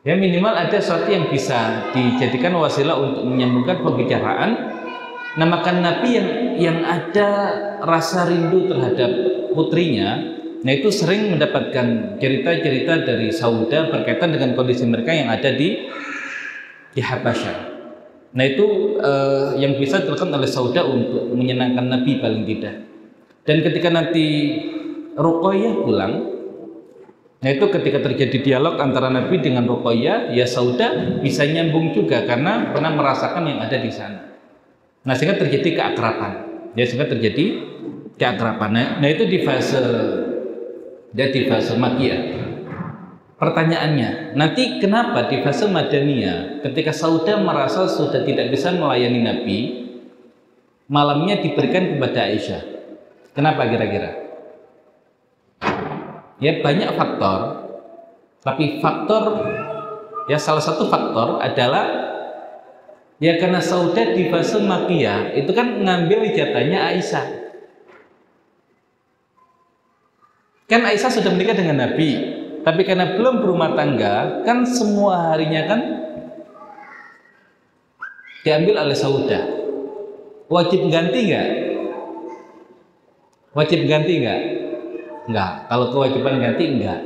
S1: Ya, minimal ada sesuatu yang bisa dijadikan wasilah untuk menyambungkan pembicaraan. Nah, maka Nabi yang ada rasa rindu terhadap putrinya, nah itu sering mendapatkan cerita-cerita dari Saudah berkaitan dengan kondisi mereka yang ada di Habasyah. Nah, itu yang bisa dilakukan oleh Saudah untuk menyenangkan Nabi paling tidak. Dan ketika nanti Ruqayyah pulang, nah itu ketika terjadi dialog antara Nabi dengan Ruqayyah, ya Saudah bisa nyambung juga karena pernah merasakan yang ada di sana. Nah, sehingga terjadi keakraban. Nah, itu di fase Makkiyah. pertanyaannya, nanti kenapa di fase Madaniyah ketika Saudah merasa sudah tidak bisa melayani Nabi, malamnya diberikan kepada Aisyah? Kenapa kira-kira? Ya banyak faktor, tapi salah satu faktor adalah ya karena Saudah di fase Makkiyah itu kan ngambil jatahnya Aisyah. Kan Aisyah sudah menikah dengan Nabi, tapi karena belum berumah tangga, kan semua harinya kan diambil oleh Saudah. Wajib ganti nggak? Wajib ganti nggak? Nggak. Kalau kewajiban ganti nggak.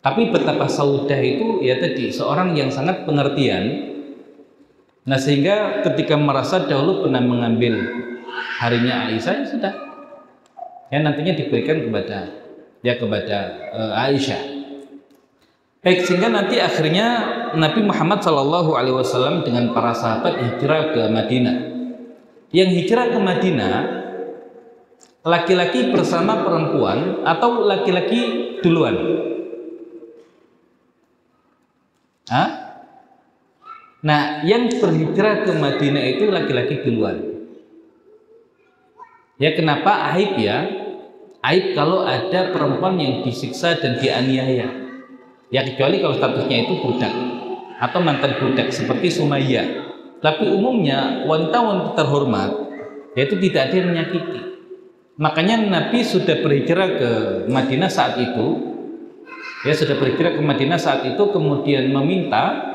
S1: Tapi betapa Saudah itu ya tadi seorang yang sangat pengertian. Nah sehingga ketika merasa dahulu pernah mengambil harinya Aisyah, ya sudah. Ya nantinya diberikan kepada Aisyah. Baik, sehingga nanti akhirnya Nabi Muhammad SAW dengan para sahabat hijrah ke Madinah. Yang hijrah ke Madinah laki-laki bersama perempuan atau laki-laki duluan? Hah? Nah, yang berhijrah ke Madinah itu laki-laki duluan. Ya kenapa aib ya? Aib kalau ada perempuan yang disiksa dan dianiaya. Ya kecuali kalau statusnya itu budak atau mantan budak seperti Sumayyah. Tapi umumnya wanita-wanita terhormat yaitu tidak ada yang menyakiti. Makanya Nabi sudah berhijrah ke Madinah saat itu. Ya sudah berhijrah ke Madinah saat itu kemudian meminta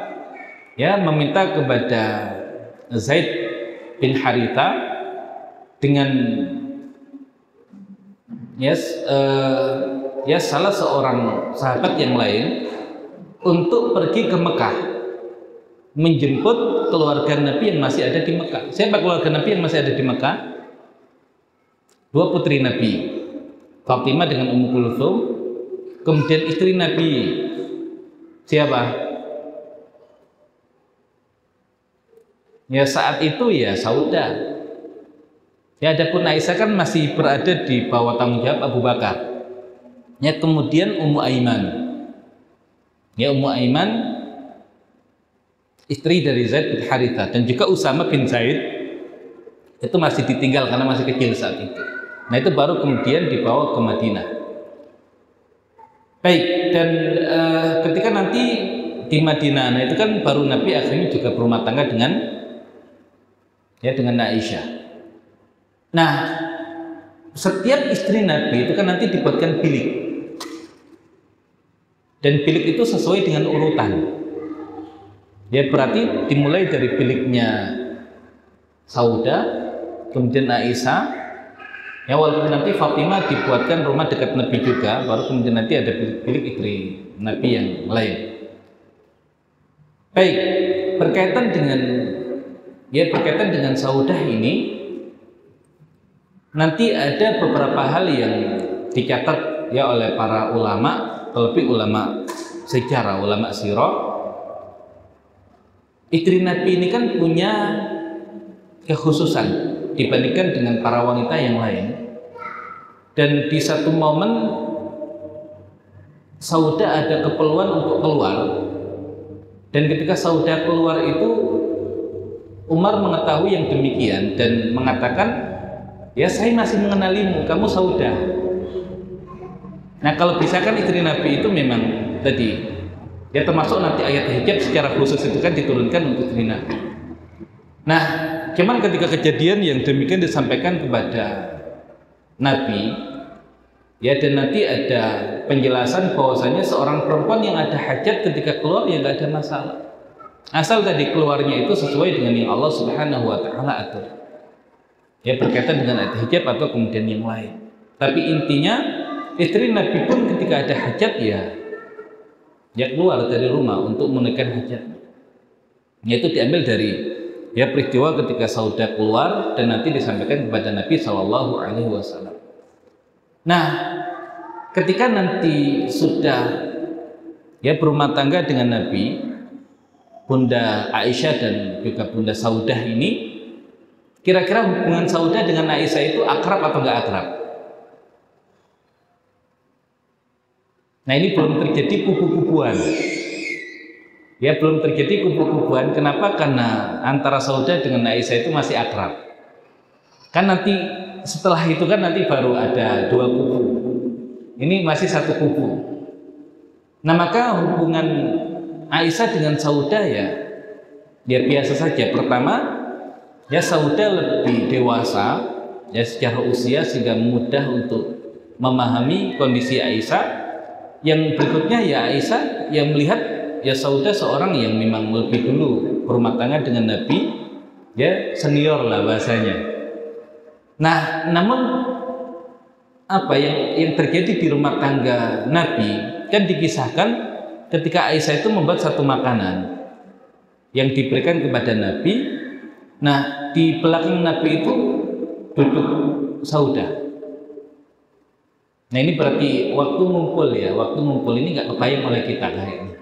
S1: kepada Zaid bin Haritha dengan salah seorang sahabat yang lain untuk pergi ke Mekah menjemput keluarga Nabi yang masih ada di Mekah. Siapa keluarga Nabi yang masih ada di Mekah? Dua putri Nabi, Fatimah dengan Ummu Kulthum. Kemudian istri Nabi siapa? Ya saat itu ya Saudah. Ya adapun Aisyah kan masih berada di bawah tanggung jawab Abu Bakar. Ya kemudian Ummu Aiman. Ya Ummu Aiman istri dari Zaid bin Haritha dan juga Usama bin Zaid itu masih ditinggal karena masih kecil saat itu. Nah itu baru kemudian dibawa ke Madinah. Baik, dan ketika nanti di Madinah, nah itu kan baru Nabi akhirnya juga berumah tangga dengan Aisyah. Nah, setiap istri Nabi itu kan nanti dibuatkan bilik. Dan bilik itu sesuai dengan urutan. Ya berarti dimulai dari biliknya Saudah, kemudian Aisyah. Ya walaupun nanti Fatimah dibuatkan rumah dekat Nabi juga, baru kemudian nanti ada bilik istri Nabi yang lain. Baik, berkaitan dengan Saudah ini. Nanti ada beberapa hal yang dicatat ya oleh para ulama, terlebih ulama sejarah, ulama sirah. Istri Nabi ini kan punya kekhususan dibandingkan dengan para wanita yang lain. Dan di satu momen Saudah ada keperluan untuk keluar. Dan ketika Saudah keluar itu Umar mengetahui yang demikian dan mengatakan, ya saya masih mengenalimu, kamu Saudah. Nah kalau bisa kan istri Nabi itu memang tadi ya termasuk nanti ayat hijab secara khusus itu kan diturunkan untuk istri Nabi. Nah cuman ketika kejadian yang demikian disampaikan kepada Nabi ya, dan nanti ada penjelasan bahwasanya seorang perempuan yang ada hajat ketika keluar ya nggak ada masalah, asal tadi keluarnya itu sesuai dengan yang Allah Subhanahu wa Ta'ala atur. Ya berkaitan dengan ayat hijab atau kemudian yang lain. Tapi intinya istri Nabi pun ketika ada hajat ya keluar dari rumah untuk menunaikan hajat. Yaitu diambil dari ya peristiwa ketika Saudah keluar dan nanti disampaikan kepada Nabi Shallallahu Alaihi Wasallam. Nah, ketika nanti sudah ya berumah tangga dengan Nabi, Bunda Aisyah dan juga Bunda Saudah ini, kira-kira hubungan Saudah dengan Aisyah itu akrab atau enggak akrab? Nah, ini belum terjadi kubu-kubuan. Ya, belum terjadi kubu-kubuan. Kenapa? Karena antara Saudah dengan Aisyah itu masih akrab. Kan nanti setelah itu kan nanti baru ada dua kubu. Ini masih satu kubu. Nah, maka hubungan Aisyah dengan Saudah ya biasa saja. Pertama, ya Saudah lebih dewasa ya secara usia sehingga mudah untuk memahami kondisi Aisyah. Yang berikutnya ya Aisyah yang melihat ya Saudah seorang yang memang lebih dulu berumah tangga dengan Nabi, ya senior lah bahasanya. Nah, namun apa yang terjadi di rumah tangga Nabi kan dikisahkan ketika Aisyah itu membuat satu makanan yang diberikan kepada Nabi. Nah, di belakang Nabi itu duduk Saudah. Nah, ini berarti waktu ngumpul ya, waktu ngumpul ini nggak kebayang oleh kita kayaknya.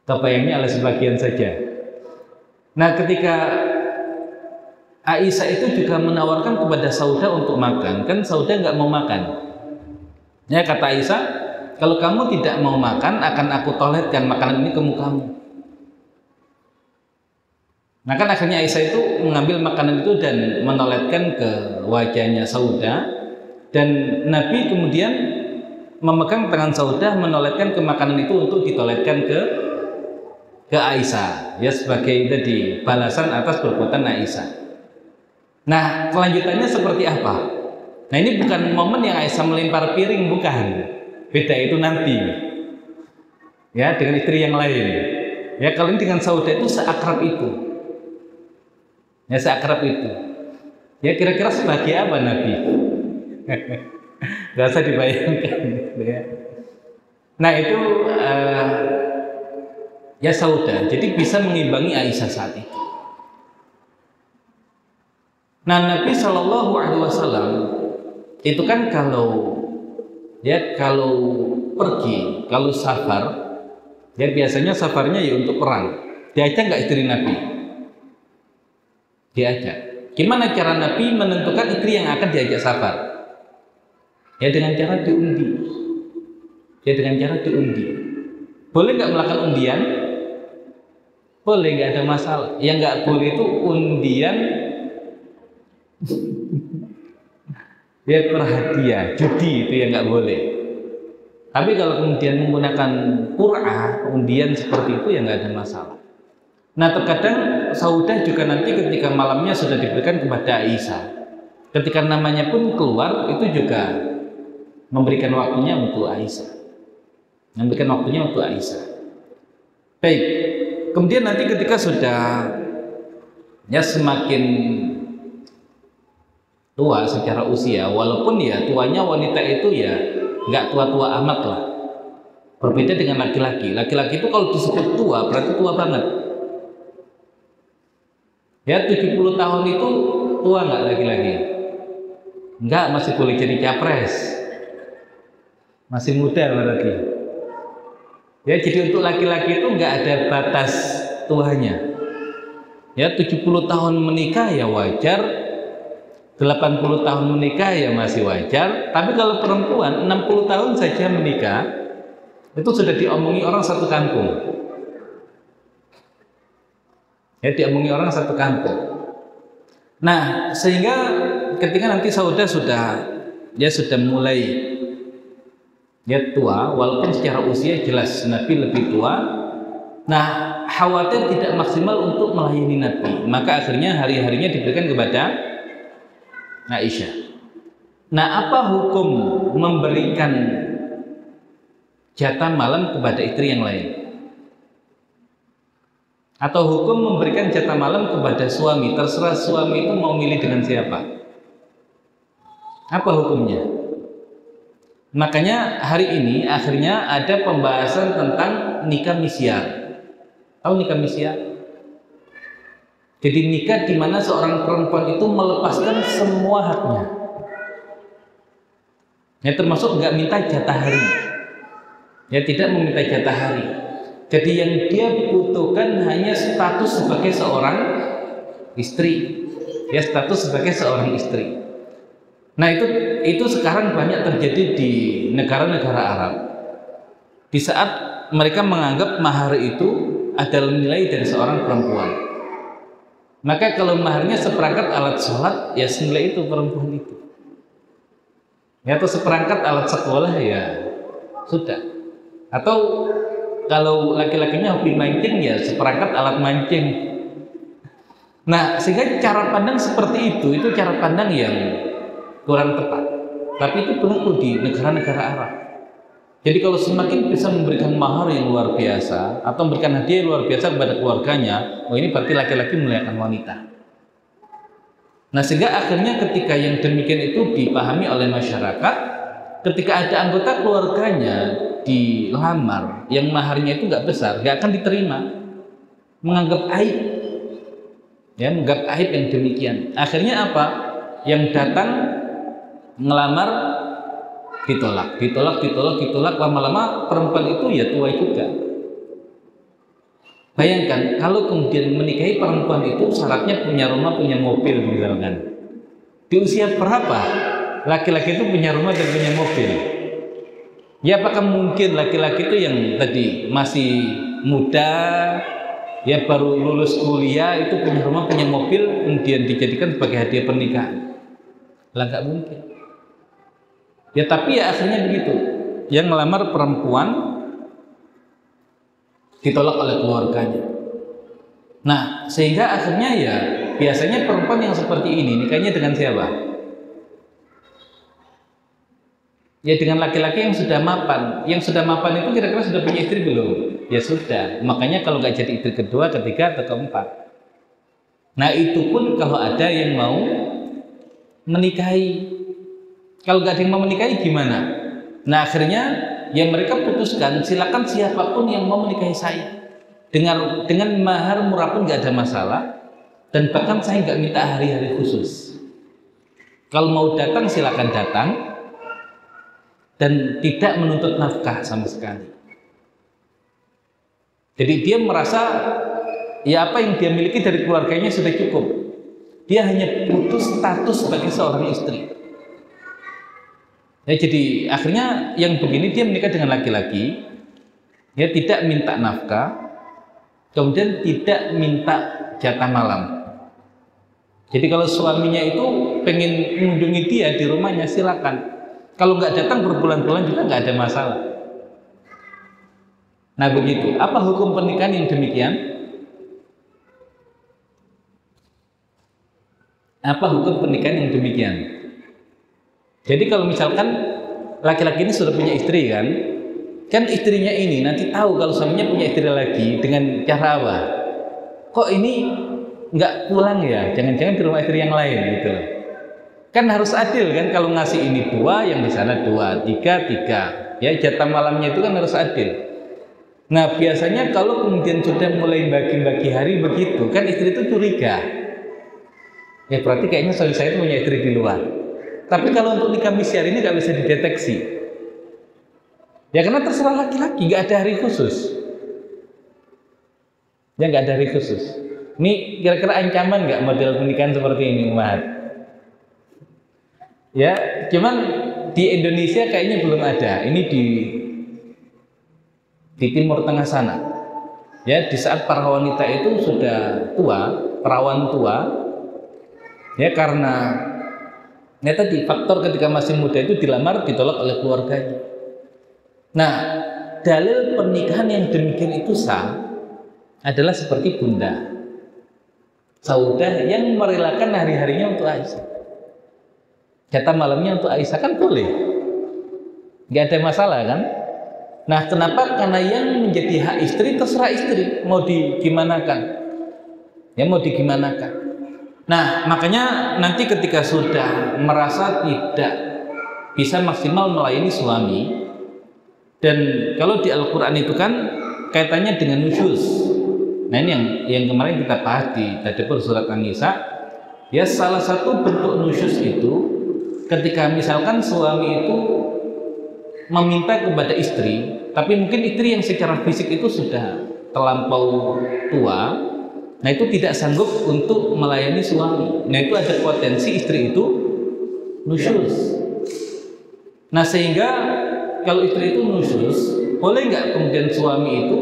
S1: Kebayangnya oleh sebagian saja. Nah, ketika Aisyah itu juga menawarkan kepada Saudah untuk makan, kan Saudah nggak mau makan. Ya, kata Aisyah, kalau kamu tidak mau makan, akan aku toletkan makanan ini ke mukamu. Nah, kan akhirnya Aisyah itu mengambil makanan itu dan menoletkan ke wajahnya Saudah. Dan Nabi kemudian memegang tangan Saudah menoletkan ke makanan itu untuk ditoletkan ke Aisyah, ya sebagai tadi balasan atas perbuatan Aisyah. Nah, kelanjutannya seperti apa? Nah, ini bukan momen yang Aisyah melempar piring, bukan. Beda itu nanti. Ya, dengan istri yang lain. Ya, kalau ini dengan Saudah itu seakrab itu. Ya, seakrab itu. Ya, kira-kira sebagai apa Nabi? Gak usah dibayangkan ya. Nah, itu ya Saudah jadi bisa mengimbangi Aisyah saat itu. Nah, Nabi Shallallahu Alaihi Wasallam itu kan kalau pergi, kalau safar ya biasanya safarnya ya untuk perang. Diajak nggak istri Nabi? Diajak. Gimana cara Nabi menentukan istri yang akan diajak safar? Ya dengan cara diundi. Ya dengan cara diundi. Boleh nggak melakukan undian? Boleh, nggak ada masalah. Yang nggak boleh itu undian ya perhadiah, judi itu yang nggak boleh. Tapi kalau kemudian menggunakan qur'ah, undian seperti itu ya nggak ada masalah. Nah, terkadang Saudah juga nanti ketika malamnya sudah diberikan kepada Aisyah, ketika namanya pun keluar itu juga memberikan waktunya untuk Aisyah. Memberikan waktunya untuk Aisyah. Baik. Kemudian nanti ketika sudah ya semakin tua secara usia, walaupun ya tuanya wanita itu ya nggak tua-tua amat lah. Berbeda dengan laki-laki. Laki-laki itu kalau disebut tua berarti tua banget. Ya 70 tahun itu tua nggak laki-laki? Enggak, masih boleh jadi capres. Masih muda berarti. Ya, jadi untuk laki-laki itu nggak ada batas tuanya. Ya, 70 tahun menikah ya wajar, 80 tahun menikah ya masih wajar. Tapi kalau perempuan 60 tahun saja menikah, itu sudah diomongi orang satu kampung. Ya, diomongi orang satu kampung. Nah, sehingga ketika nanti Saudah sudah mulai ya tua, walaupun secara usia jelas Nabi lebih tua. Nah, khawatir tidak maksimal untuk melayani Nabi, maka akhirnya hari-harinya diberikan kepada Aisyah. Nah, apa hukum memberikan jatah malam kepada istri yang lain? Atau hukum memberikan jatah malam kepada suami, terserah suami itu mau milih dengan siapa? Apa hukumnya? Makanya hari ini akhirnya ada pembahasan tentang nikah misyar. Tahu nikah misyar? Jadi nikah di mana seorang perempuan itu melepaskan semua haknya. Ya, termasuk nggak minta jatah hari. Ya, tidak meminta jatah hari. Jadi yang dia butuhkan hanya status sebagai seorang istri. Ya, status sebagai seorang istri. Nah, itu sekarang banyak terjadi di negara-negara Arab. di saat mereka menganggap mahar itu adalah nilai dari seorang perempuan. Maka kalau maharnya seperangkat alat sholat, ya senilai itu perempuan itu. Ya, atau seperangkat alat sekolah, ya sudah. Atau kalau laki-lakinya hobi mancing, ya seperangkat alat mancing. Nah, sehingga cara pandang seperti itu cara pandang yang kurang tepat. Tapi itu berlaku di negara-negara Arab. Jadi kalau semakin bisa memberikan mahar yang luar biasa atau memberikan hadiah yang luar biasa kepada keluarganya, oh ini berarti laki-laki memuliakan wanita. Nah, sehingga akhirnya ketika yang demikian itu dipahami oleh masyarakat, ketika ada anggota keluarganya dilamar yang maharnya itu nggak besar, nggak akan diterima, menganggap aib, ya, menganggap aib yang demikian. Akhirnya apa? Yang datang ngelamar ditolak, lama-lama perempuan itu ya tua juga. Bayangkan kalau kemudian menikahi perempuan itu syaratnya punya rumah, punya mobil misalkan. Di usia berapa laki-laki itu punya rumah dan punya mobil? Ya, apakah mungkin laki-laki itu yang tadi masih muda, ya baru lulus kuliah itu punya rumah, punya mobil, kemudian dijadikan sebagai hadiah pernikahan? Lah, nggak mungkin. Ya, tapi ya akhirnya begitu. Yang melamar perempuan ditolak oleh keluarganya. Nah, sehingga akhirnya ya biasanya perempuan yang seperti ini nikahnya dengan siapa? Ya dengan laki-laki yang sudah mapan. Yang sudah mapan itu kira-kira sudah punya istri belum? Ya sudah. Makanya kalau nggak jadi istri kedua, ketiga, atau keempat. Nah, itu pun kalau ada yang mau menikahi. Kalau nggak ada yang mau menikahi gimana? Nah, akhirnya yang mereka putuskan, silakan siapapun yang mau menikahi saya dengan mahar murah pun nggak ada masalah, dan bahkan saya nggak minta hari-hari khusus. Kalau mau datang silakan datang dan tidak menuntut nafkah sama sekali. Jadi dia merasa ya apa yang dia miliki dari keluarganya sudah cukup. Dia hanya butuh status sebagai seorang istri. Ya, jadi akhirnya yang begini dia menikah dengan laki-laki, ya tidak minta nafkah, kemudian tidak minta jatah malam. Jadi kalau suaminya itu pengen mengunjungi dia di rumahnya silakan. Kalau nggak datang berbulan-bulan juga nggak ada masalah. Nah begitu. Apa hukum pernikahan yang demikian? Apa hukum pernikahan yang demikian? Jadi kalau misalkan laki-laki ini sudah punya istri kan istrinya ini nanti tahu kalau suaminya punya istri lagi dengan cara apa? Kok ini nggak pulang ya? Jangan-jangan di rumah istri yang lain gitu loh. Kan harus adil kan, kalau ngasih ini 2, yang di sana 2, 3. Ya jatah malamnya itu kan harus adil. Nah biasanya kalau kemudian sudah mulai bagi-bagi hari begitu, kan istri itu curiga. Ya berarti kayaknya suami saya itu punya istri di luar. Tapi kalau untuk nikah misyar ini nggak bisa dideteksi. Ya karena terserah laki-laki, nggak ada hari khusus. Ya nggak ada hari khusus. Ini kira-kira ancaman nggak model pernikahan seperti ini, Umat? Ya, cuman di Indonesia kayaknya belum ada. Ini di Timur Tengah sana. Ya, di saat para wanita itu sudah tua, perawan tua, ya karena ya tadi faktor ketika masih muda itu dilamar ditolak oleh keluarganya. Nah, dalil pernikahan yang demikian itu sah adalah seperti Bunda Saudah yang merelakan hari-harinya untuk Aisyah. Jatah malamnya untuk Aisyah kan boleh, nggak ada masalah kan? Nah, kenapa? Karena yang menjadi hak istri terserah istri mau digimanakan, ya mau digimanakan. Nah, makanya nanti ketika sudah merasa tidak bisa maksimal melayani suami, dan kalau di Al-Quran itu kan kaitannya dengan nusyuz. Nah ini yang kemarin kita bahas di tadabbur surat An-Nisa. Ya salah satu bentuk nusyuz itu ketika misalkan suami itu meminta kepada istri, tapi mungkin istri yang secara fisik itu sudah terlampau tua, nah itu tidak sanggup untuk melayani suami. Nah itu ada potensi istri itu nusyuz. Nah sehingga kalau istri itu nusyuz, boleh nggak kemudian suami itu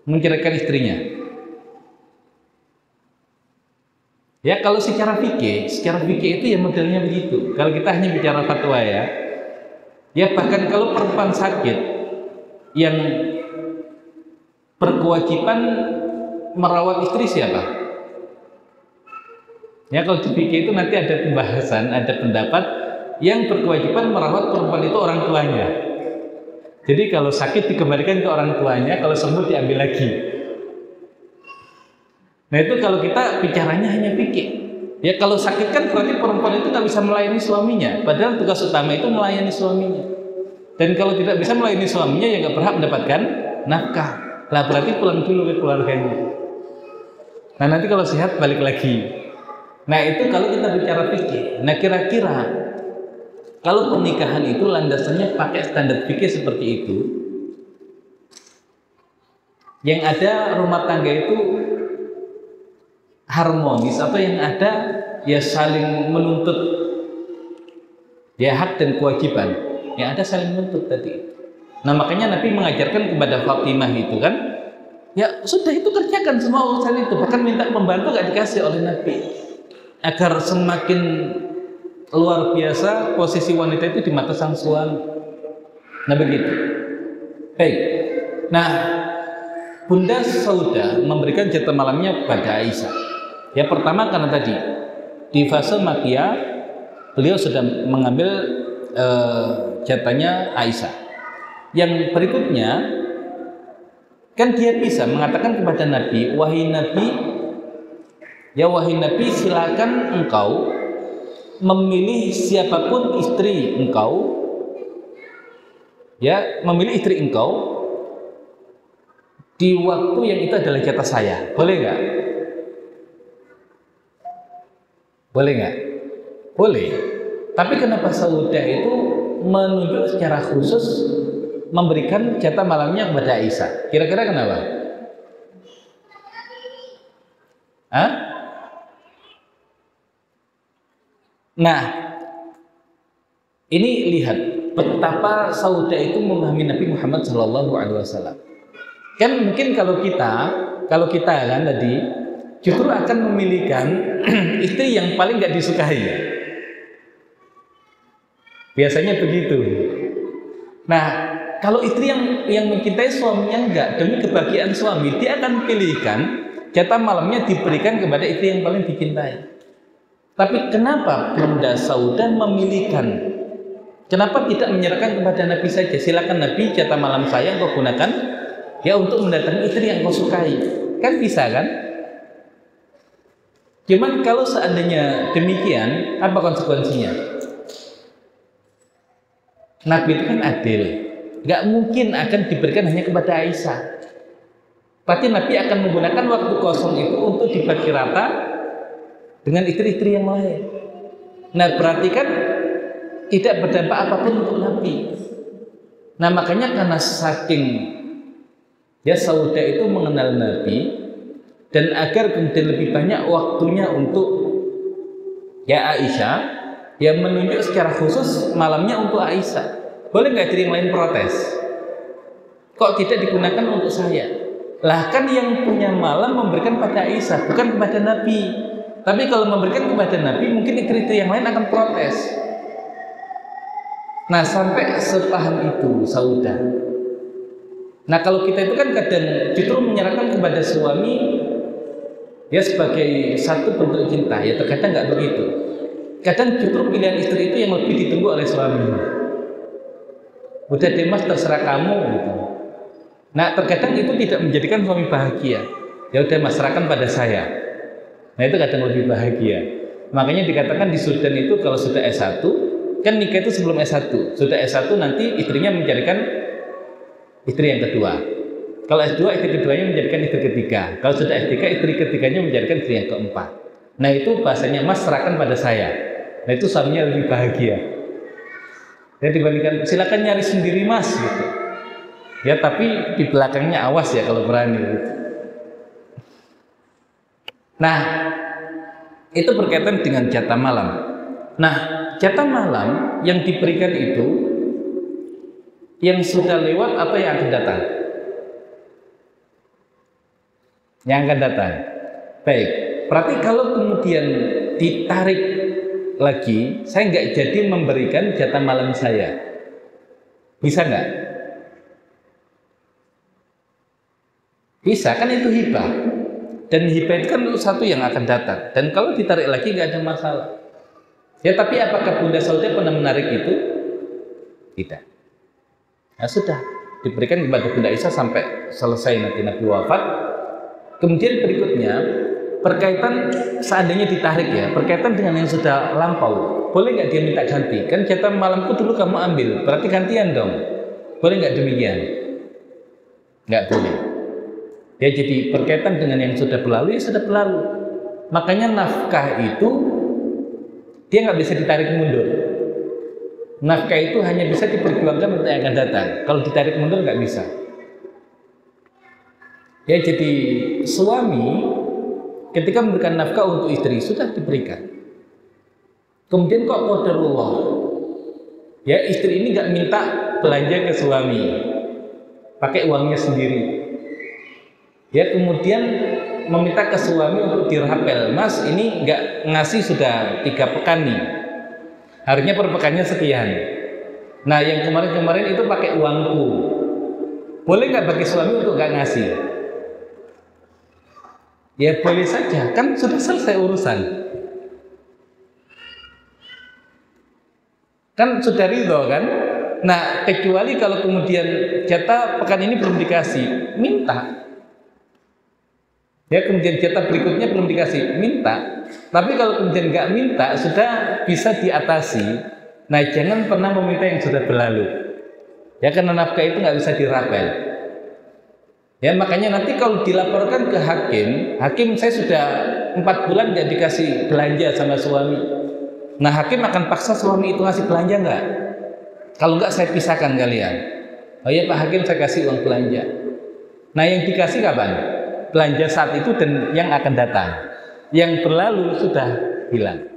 S1: menceraikan istrinya? Ya kalau secara fikih itu ya modelnya begitu. Kalau kita hanya bicara fatwa ya bahkan kalau perempuan sakit yang berkewajiban merawat istri siapa? Ya kalau di fikih itu nanti ada pembahasan, ada pendapat yang berkewajiban merawat perempuan itu orang tuanya. Jadi kalau sakit dikembalikan ke orang tuanya, kalau sembuh diambil lagi. Nah itu kalau kita bicaranya hanya fikih. Ya kalau sakit kan berarti perempuan itu nggak bisa melayani suaminya. Padahal tugas utama itu melayani suaminya. Dan kalau tidak bisa melayani suaminya ya nggak berhak mendapatkan nafkah. Lah berarti pulang dulu ke keluarganya. Nah nanti kalau sehat balik lagi. Nah itu kalau kita bicara fikih. Nah kira-kira kalau pernikahan itu landasannya pakai standar fikih seperti itu, yang ada rumah tangga itu harmonis atau yang ada ya saling menuntut ya hak dan kewajiban, yang ada saling menuntut tadi. Nah makanya Nabi mengajarkan kepada Fatimah itu kan, ya sudah itu kerjakan semua urusan itu, bahkan minta pembantu gak dikasih oleh Nabi, agar semakin luar biasa posisi wanita itu di mata sang suami. Nah begitu. Baik. Nah Bunda Saudah memberikan jatah malamnya pada Aisyah. Ya pertama karena tadi di fase Makkiyah beliau sudah mengambil jatahnya Aisyah. Yang berikutnya kan dia bisa mengatakan kepada Nabi, wahai Nabi, silakan engkau memilih siapapun istri engkau, ya memilih istri engkau di waktu yang itu adalah jatah saya. Boleh nggak? Boleh nggak? Boleh. Tapi kenapa Saudah itu menunjuk secara khusus memberikan jatah malamnya kepada Aisyah? Kira-kira kenapa? Hah? Nah, ini lihat betapa Saudah itu memahami Nabi Muhammad SAW. Kan mungkin kalau kita kan tadi justru akan memilihkan istri yang paling gak disukai. Biasanya begitu. Nah, kalau istri yang mencintai suaminya enggak, demi kebahagiaan suami, dia akan pilihkan jatah malamnya diberikan kepada istri yang paling dicintai. Tapi kenapa Bunda Saudah memilihkan? Kenapa tidak menyerahkan kepada Nabi saja? Silakan Nabi, jatah malam saya engkau gunakan ya untuk mendatangi istri yang kau sukai. Kan bisa kan? Cuman kalau seandainya demikian, apa konsekuensinya? Nabi itu kan adil, nggak mungkin akan diberikan hanya kepada Aisyah. Pasti Nabi akan menggunakan waktu kosong itu untuk dibagi rata dengan istri-istri yang lain. Nah berarti kan tidak berdampak apapun untuk Nabi. Nah makanya karena saking ya Saudah itu mengenal Nabi, dan agar kemudian lebih banyak waktunya untuk ya Aisyah, ya menunjuk secara khusus malamnya untuk Aisyah. Boleh nggak istri yang lain protes? Kok tidak digunakan untuk saya? Lah kan yang punya malam memberikan pada Aisyah, bukan kepada Nabi. Tapi kalau memberikan kepada Nabi, mungkin istri-istri yang lain akan protes. Nah sampai sepaham itu Saudah. Nah kalau kita itu kan kadang justru menyerahkan kepada suami ya sebagai satu bentuk cinta, ya terkadang nggak begitu. Kadang justru pilihan istri itu yang lebih ditunggu oleh suami. Udah deh mas, terserah kamu gitu. Nah terkadang itu tidak menjadikan suami bahagia. Ya udah mas, serahkan pada saya. Nah itu kadang lebih bahagia. Makanya dikatakan di Sudan itu kalau sudah S1, kan nikah itu sebelum S1. Sudah S1 nanti istrinya mencarikan istri yang kedua. Kalau S2 istri keduanya menjadikan istri ketiga. Kalau sudah S3 istri ketiganya menjadikan istri yang keempat. Nah itu bahasanya mas serahkan pada saya. Nah itu suaminya lebih bahagia. Ya dibandingkan silakan nyari sendiri mas gitu. Ya tapi di belakangnya awas ya kalau berani gitu. Nah itu berkaitan dengan jatah malam. Nah jatah malam yang diberikan itu Yang sudah lewat apa yang akan datang? Yang akan datang. Baik, berarti kalau kemudian ditarik lagi, saya nggak jadi memberikan jatah malam saya, bisa nggak? Bisa, kan itu hibah. Dan hibah itu kan satu yang akan datang. Dan kalau ditarik lagi nggak ada masalah. Ya, tapi apakah Bunda Saudah pernah menarik itu? Tidak. Nah, sudah diberikan kepada Bunda Aisyah sampai selesai nanti Nabi wafat. Kemudian berikutnya berkaitan seandainya ditarik ya, berkaitan dengan yang sudah lampau, boleh nggak dia minta ganti? Kan jatah malamku dulu kamu ambil, berarti gantian dong. Boleh nggak demikian? Nggak boleh. Ya, jadi berkaitan dengan yang sudah berlalu ya sudah berlalu. Makanya nafkah itu dia nggak bisa ditarik mundur. Nafkah itu hanya bisa diperjuangkan untuk yang akan datang. Kalau ditarik mundur nggak bisa. Ya, jadi suami ketika memberikan nafkah untuk istri sudah diberikan. Kemudian kok qadarullah, ya istri ini nggak minta belanja ke suami, pakai uangnya sendiri. Ya, kemudian meminta ke suami untuk dirapel, Mas ini nggak ngasih sudah 3 pekan nih. Harusnya per pekannya sekian. Nah, yang kemarin-kemarin itu pakai uangku. Boleh nggak bagi suami untuk nggak ngasih? Ya boleh saja, kan sudah selesai urusan. Kan sudah ridho kan? Nah, kecuali kalau kemudian jatah pekan ini belum dikasih, minta. Ya, kemudian jatah berikutnya belum dikasih, minta. Tapi kalau kemudian nggak minta, sudah bisa diatasi. Nah, jangan pernah meminta yang sudah berlalu. Ya, karena nafkah itu nggak bisa dirapel. Ya, makanya nanti kalau dilaporkan ke hakim saya sudah 4 bulan nggak dikasih belanja sama suami. Nah, hakim akan paksa suami itu ngasih belanja nggak? Kalau nggak saya pisahkan kalian. Oh ya Pak Hakim, saya kasih uang belanja. Nah, yang dikasih kapan? Belanja saat itu dan yang akan datang. Yang berlalu sudah hilang.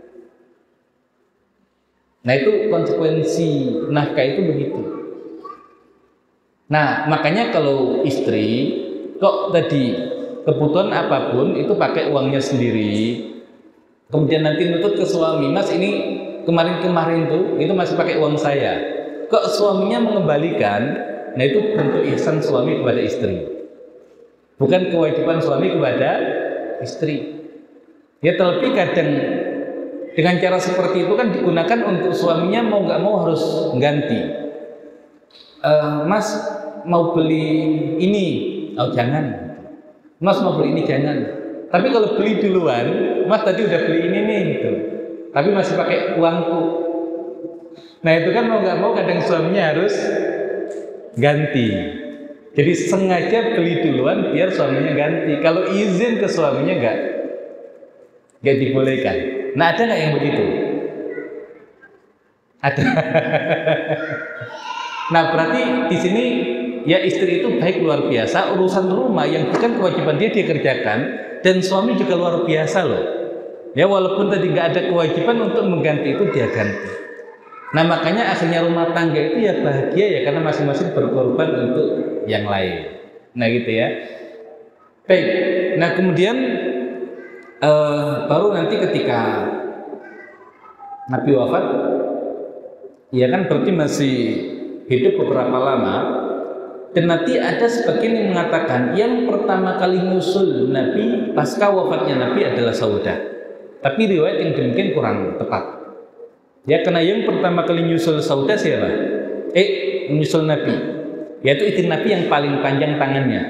S1: Nah, itu konsekuensi nafkah itu begitu. Nah, makanya kalau istri kok tadi kebutuhan apapun itu pakai uangnya sendiri, kemudian nanti nutut ke suami, Mas ini kemarin-kemarin tuh itu masih pakai uang saya, kok suaminya mengembalikan. Nah, itu bentuk ihsan suami kepada istri, bukan kewajiban suami kepada istri. Ya, terlebih kadang dengan cara seperti itu kan digunakan untuk suaminya mau nggak mau harus ganti. Mas mau beli ini, oh jangan. Mas mau beli ini jangan. Tapi kalau beli duluan, Mas tadi udah beli ini nih gitu. Tapi masih pakai uangku. Nah, itu kan mau nggak mau kadang suaminya harus ganti. Jadi sengaja beli duluan biar suaminya ganti. Kalau izin ke suaminya nggak dibolehkan. Nah, ada nggak yang begitu? Ada. Nah, berarti di sini ya istri itu baik luar biasa, urusan rumah yang bukan kewajiban dia kerjakan, dan suami juga luar biasa loh. Ya, walaupun tadi nggak ada kewajiban untuk mengganti itu dia ganti. Nah, makanya akhirnya rumah tangga itu ya bahagia ya karena masing-masing berkorban untuk yang lain. Nah, gitu ya. Baik. Nah, kemudian baru nanti ketika Nabi wafat, ya kan berarti masih hidup beberapa lama, dan nanti ada sebagian yang mengatakan yang pertama kali nyusul Nabi pasca wafatnya Nabi adalah Saudah. Tapi riwayat yang demikian kurang tepat. Ya, karena yang pertama kali nyusul Saudah siapa? Nyusul Nabi, yaitu istri Nabi yang paling panjang tangannya,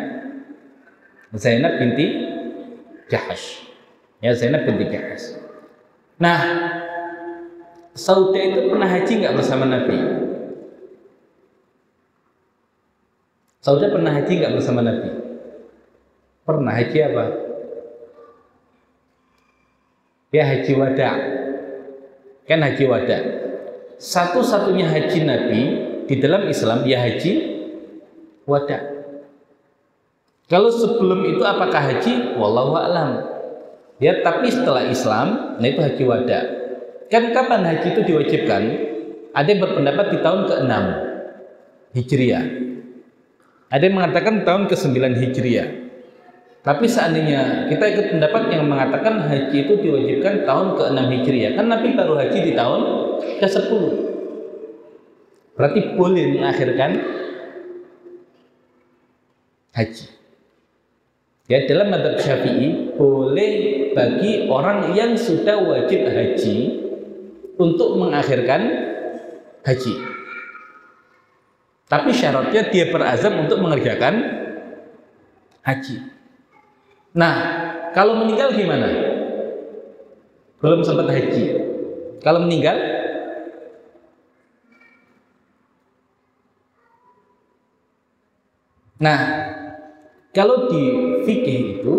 S1: Zainab binti Jahash. Ya, Zainab binti Jahash. Nah, Saudah itu pernah haji nggak bersama Nabi? Saudah pernah haji nggak bersama Nabi? Pernah. Haji apa? Ya, haji wada. Kan haji wada. Satu-satunya haji Nabi di dalam Islam ya haji wada. Kalau sebelum itu apakah haji? Wallahu a'lam. Ya, tapi setelah Islam, nah itu haji wada. Kan kapan haji itu diwajibkan? Ada yang berpendapat di tahun ke-6. Hijriah. Ada yang mengatakan tahun ke-9 Hijriah. Tapi seandainya kita ikut pendapat yang mengatakan haji itu diwajibkan tahun ke-6 Hijriah, kan Nabi baru haji di tahun ke-10. Berarti boleh mengakhirkan haji. Ya, dalam mazhab Syafi'i boleh bagi orang yang sudah wajib haji untuk mengakhirkan haji. Tapi syaratnya dia berazam untuk mengerjakan haji. Nah, kalau meninggal gimana? Belum sempat haji. Kalau meninggal, nah, kalau di fikih itu,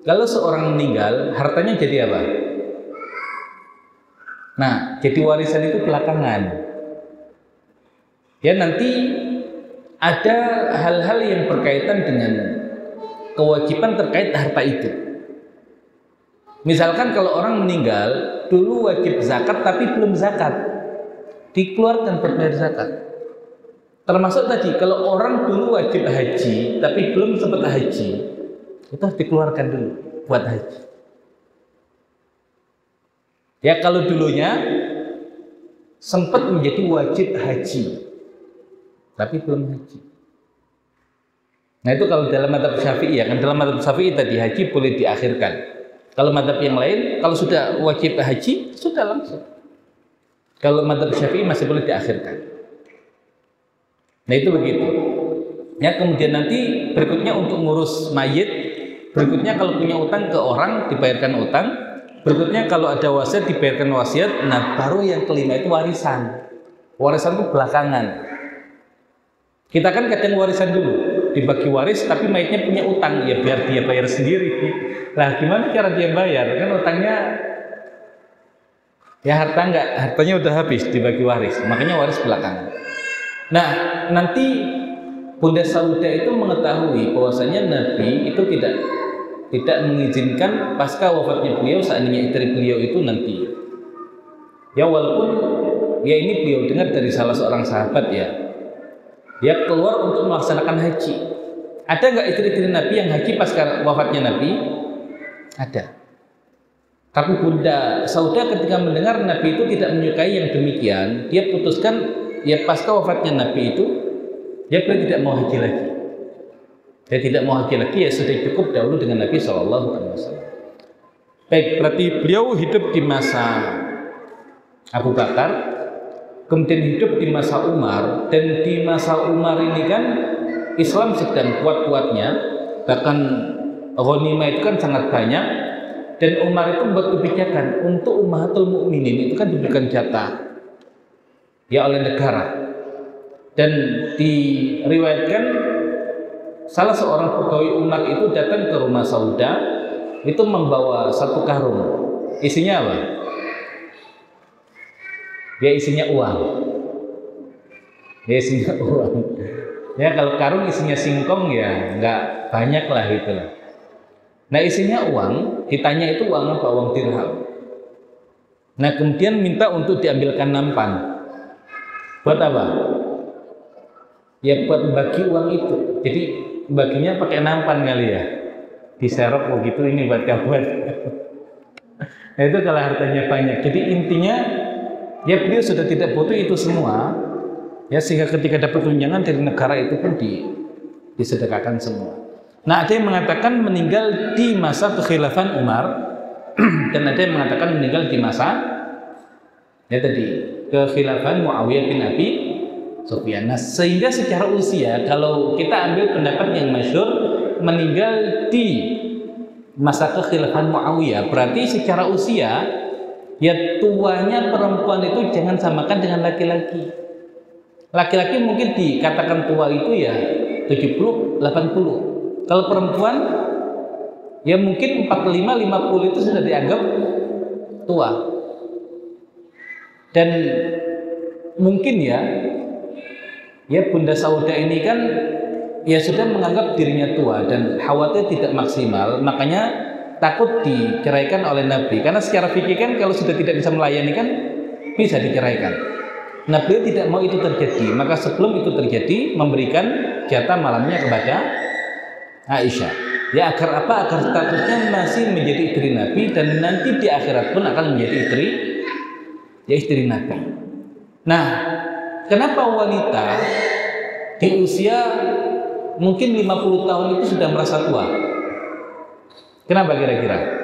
S1: kalau seorang meninggal, hartanya jadi apa? Nah, jadi warisan itu belakangan. Ya, nanti ada hal-hal yang berkaitan dengan kewajiban terkait harta itu. Misalkan kalau orang meninggal dulu wajib zakat tapi belum zakat, dikeluarkan buat bayar zakat. Termasuk tadi kalau orang dulu wajib haji tapi belum sempat haji, itu harus dikeluarkan dulu buat haji. Ya, kalau dulunya sempat menjadi wajib haji tapi belum haji. Nah, itu kalau dalam mazhab Syafi'i, ya kan, dalam mazhab Syafi'i tadi haji boleh diakhirkan. Kalau mazhab yang lain, kalau sudah wajib haji sudah langsung. Kalau mazhab Syafi'i masih boleh diakhirkan. Nah, itu begitu. Ya, kemudian nanti berikutnya untuk ngurus mayit, berikutnya kalau punya utang ke orang dibayarkan utang, berikutnya kalau ada wasiat dibayarkan wasiat. Nah, baru yang kelima itu warisan. Warisan itu belakangan. Kita kan kadang warisan dulu, dibagi waris tapi mayitnya punya utang, ya biar dia bayar sendiri. Nah, gimana cara dia bayar? Kan utangnya, ya hartanya udah habis dibagi waris, makanya waris belakangan. Nah, nanti Bunda Saudah itu mengetahui bahwasanya Nabi itu tidak mengizinkan pasca wafatnya beliau, seandainya istri beliau itu nanti, ya walaupun ya ini beliau dengar dari salah seorang sahabat, ya dia keluar untuk melaksanakan haji. Ada nggak istri-istri Nabi yang haji pasca wafatnya Nabi? Ada. Tapi Bunda Saudah ketika mendengar Nabi itu tidak menyukai yang demikian, dia putuskan ya pasca wafatnya Nabi itu dia tidak mau haji lagi. Dia tidak mau haji lagi, ya sudah cukup dahulu dengan Nabi SAW. Baik, berarti beliau hidup di masa Abu Bakar, kemudian hidup di masa Umar, dan di masa Umar ini kan Islam sedang kuat-kuatnya, bahkan ghanimah itu kan sangat banyak, dan Umar itu membuat kebijakan untuk Ummahatul Mukminin itu kan diberikan jatah ya oleh negara. Dan diriwayatkan salah seorang pegawai Umar itu datang ke rumah Saudah, itu membawa satu karung, isinya apa? Ya, isinya uang. Ya, isinya uang. Ya, kalau karung isinya singkong ya nggak banyak lah gitu lah. Nah, isinya uang, ditanya itu uang apa? Uang dirham. Nah, kemudian minta untuk diambilkan nampan. Buat apa? Ya, buat bagi uang itu. Jadi baginya pakai nampan kali ya. Diserok begitu, ini buat kamu. Nah, itu kalau hartanya banyak. Jadi intinya ya beliau sudah tidak butuh itu semua, ya, sehingga ketika dapat tunjangan dari negara itu pun disedekahkan semua. Nah, ada yang mengatakan meninggal di masa kekhilafan Umar dan ada yang mengatakan meninggal di masa ya tadi kekhilafan Muawiyah bin Abi Sufyan. Nah, sehingga secara usia kalau kita ambil pendapat yang masyhur meninggal di masa kekhilafan Muawiyah, berarti secara usia ya tuanya perempuan itu jangan samakan dengan laki-laki. Laki-laki mungkin dikatakan tua itu ya 70, 80. Kalau perempuan ya mungkin 45, 50 itu sudah dianggap tua. Dan mungkin ya Bunda Saudah ini kan ya sudah menganggap dirinya tua dan khawatir tidak maksimal, makanya takut diceraikan oleh Nabi, karena secara fikih kan kalau sudah tidak bisa melayani kan bisa diceraikan. Nah, beliau tidak mau itu terjadi, maka sebelum itu terjadi memberikan jatah malamnya kepada Aisyah. Ya, agar apa? Agar statusnya masih menjadi istri Nabi dan nanti di akhirat pun akan menjadi istri Nabi. Nah, kenapa wanita di usia mungkin 50 tahun itu sudah merasa tua? Kenapa kira-kira?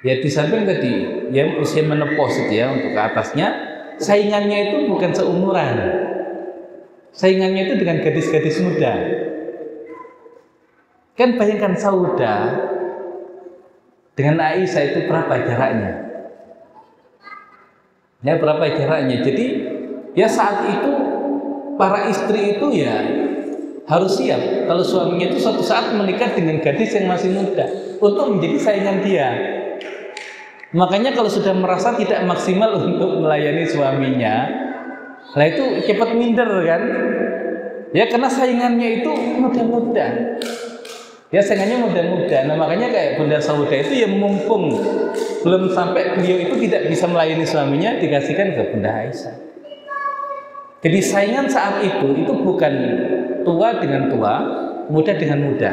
S1: Ya di samping tadi yang usia menopause ya untuk ke atasnya, saingannya itu bukan seumuran. Saingannya itu dengan gadis-gadis muda. Kan bayangkan Sauda dengan Aisyah itu berapa jaraknya? Ya berapa jaraknya? Jadi ya saat itu para istri itu ya harus siap kalau suaminya itu suatu saat menikah dengan gadis yang masih muda untuk menjadi saingan dia. Makanya kalau sudah merasa tidak maksimal untuk melayani suaminya, lah itu cepat minder kan? Ya karena saingannya itu muda-muda. Ya saingannya muda-muda. Nah makanya kayak Bunda Sauda itu yang mumpung belum sampai beliau itu tidak bisa melayani suaminya, dikasihkan ke Bunda Aisyah. Jadi saingan saat itu bukan tua dengan tua, muda dengan muda,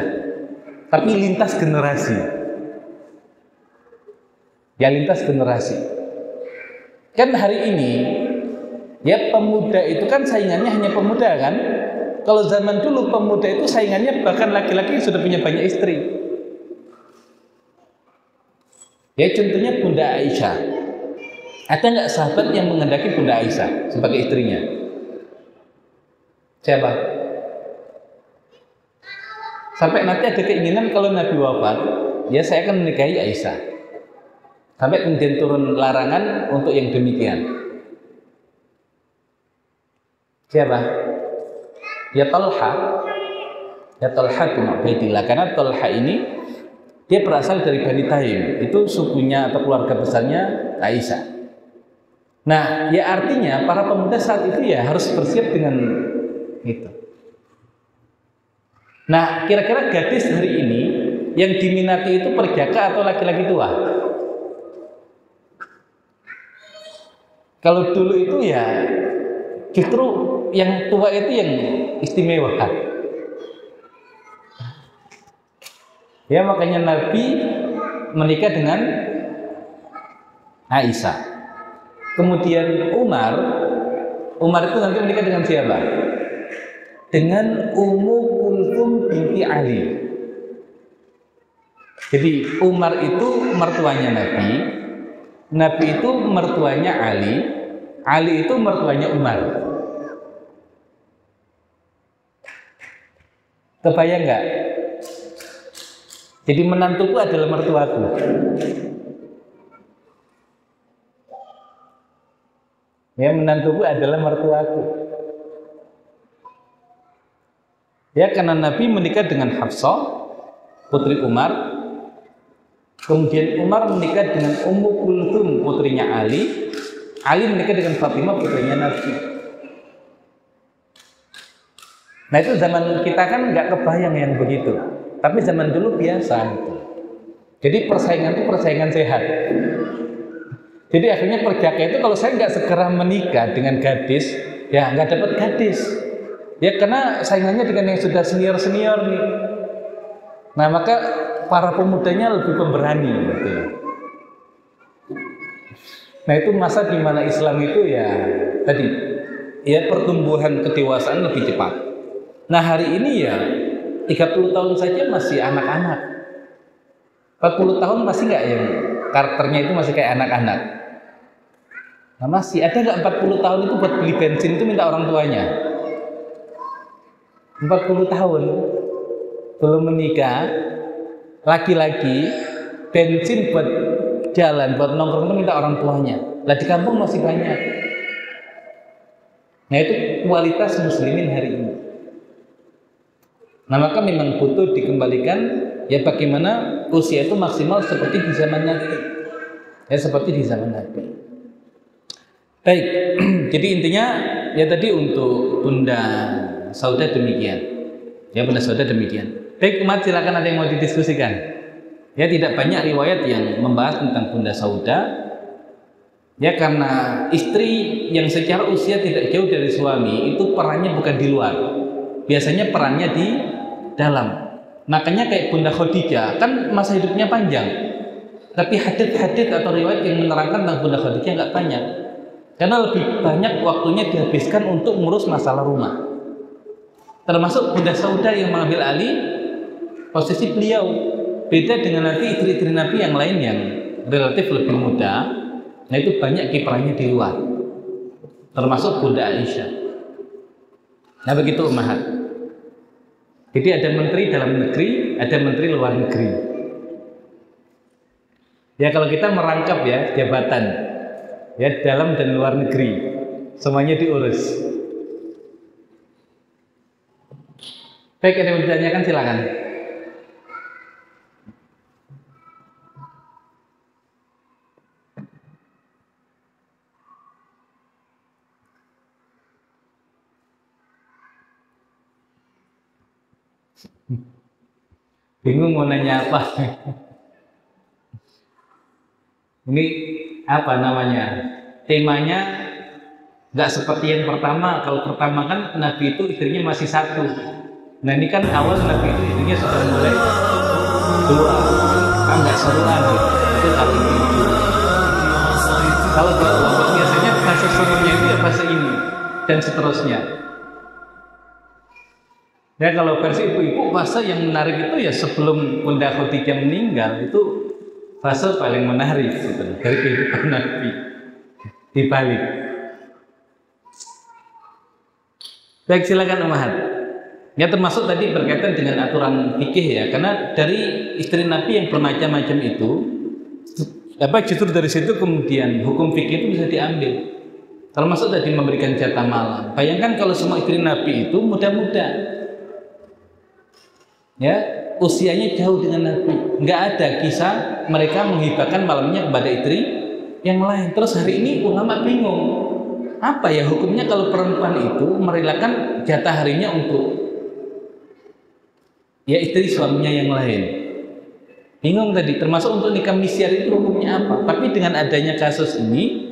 S1: tapi lintas generasi. Ya lintas generasi. Kan hari ini ya pemuda itu kan saingannya hanya pemuda kan? Kalau zaman dulu pemuda itu saingannya bahkan laki-laki sudah punya banyak istri. Ya contohnya Bunda Aisyah. Ada nggak sahabat yang menghendaki Bunda Aisyah sebagai istrinya? Siapa? Sampai nanti ada keinginan kalau Nabi wafat, ya saya akan menikahi Aisyah. Sampai kemudian turun larangan untuk yang demikian. Siapa? Ya Talha bin Ubaidillah. Karena Talha ini dia berasal dari Bani Taim, itu sukunya atau keluarga besarnya Aisyah. Nah, ya artinya para pemuda saat itu ya harus bersiap dengan itu. Nah, kira-kira gadis hari ini yang diminati itu perjaka atau laki-laki tua? Kalau dulu itu ya justru yang tua itu yang istimewa. Ya makanya Nabi menikah dengan Aisyah. Kemudian Umar itu nanti menikah dengan siapa? Dengan Ummu Kulthum binti Ali. Jadi Umar itu mertuanya Nabi, Nabi itu mertuanya Ali, Ali itu mertuanya Umar. Kebayang nggak? Jadi menantuku adalah mertuaku. Ya menantuku adalah mertuaku. Ya karena Nabi menikah dengan Hafsah putri Umar, kemudian Umar menikah dengan Ummu Kulthum putrinya Ali, Ali menikah dengan Fatimah putrinya Nabi. Nah itu zaman kita kan nggak kebayang yang begitu, tapi zaman dulu biasa itu. Jadi persaingan itu persaingan sehat. Jadi akhirnya perjaka itu kalau saya nggak segera menikah dengan gadis, ya nggak dapat gadis. Ya karena saingannya dengan yang sudah senior nih. Nah maka para pemudanya lebih pemberani gitu. Nah itu masa di mana Islam itu ya tadi ya pertumbuhan kedewasaan lebih cepat. Nah hari ini ya 30 tahun saja masih anak-anak. 40 tahun masih nggak yang karakternya itu masih kayak anak-anak. Nah masih ada nggak 40 tahun itu buat beli bensin itu minta orang tuanya. 40 tahun belum menikah, laki-laki bensin buat jalan, buat nongkrong itu minta orang tuanya. Lah di kampung masih banyak. Nah itu kualitas muslimin hari ini. Nah maka memang butuh dikembalikan ya bagaimana usia itu maksimal seperti di zaman Nabi. Ya seperti di zaman Nabi. Baik, jadi intinya ya tadi untuk Bunda Sauda demikian. Ya Bunda Sauda demikian. Baik umat silakan ada yang mau didiskusikan. Ya tidak banyak riwayat yang membahas tentang Bunda Sauda. Ya, karena istri yang secara usia tidak jauh dari suami itu perannya bukan di luar, biasanya perannya di dalam. Makanya kayak Bunda Khadijah kan masa hidupnya panjang, tapi hadits-hadits atau riwayat yang menerangkan tentang Bunda Khadijah nggak banyak, karena lebih banyak waktunya dihabiskan untuk ngurus masalah rumah. Termasuk Bunda Saudah yang mengambil alih posisi beliau. Beda dengan nanti istri-istri Nabi yang lain yang relatif lebih muda. Nah, itu banyak kiprahnya di luar, termasuk Bunda Aisyah. Nah, begitu Ummahat. Jadi ada menteri dalam negeri, ada menteri luar negeri. Ya, kalau kita merangkap ya jabatan ya dalam dan luar negeri, semuanya diurus. Baik, ada yang bertanyakan silakan. Bingung mau nanya apa? Ini apa namanya? Temanya nggak seperti yang pertama. Kalau pertama kan Nabi itu istrinya masih satu. Nah, ini kan awal Nabi itu istrinya sudah mulai dua. Kan nggak seru lagi. Itu kali ini. Kalau di Allah biasanya fase serunya itu ya fase ini dan seterusnya. Ya, kalau versi ibu-ibu fase yang menarik itu ya sebelum Bunda Khadijah meninggal, itu fase paling menarik gitu, dari kehidupan Nabi dibalik. Baik, silakan Ummahat. Ya, termasuk tadi berkaitan dengan aturan fikih ya, karena dari istri Nabi yang bermacam-macam itu justru dari situ kemudian hukum fikih itu bisa diambil. Termasuk tadi memberikan jatah malam. Bayangkan kalau semua istri Nabi itu muda-muda. Ya, usianya jauh dengan Nabi, nggak ada kisah mereka menghibahkan malamnya kepada istri yang lain. Terus hari ini ulama bingung, apa ya hukumnya kalau perempuan itu merelakan jatah harinya untuk ya istri suaminya yang lain. Bingung tadi, termasuk untuk nikah misyar itu hukumnya apa. Tapi dengan adanya kasus ini,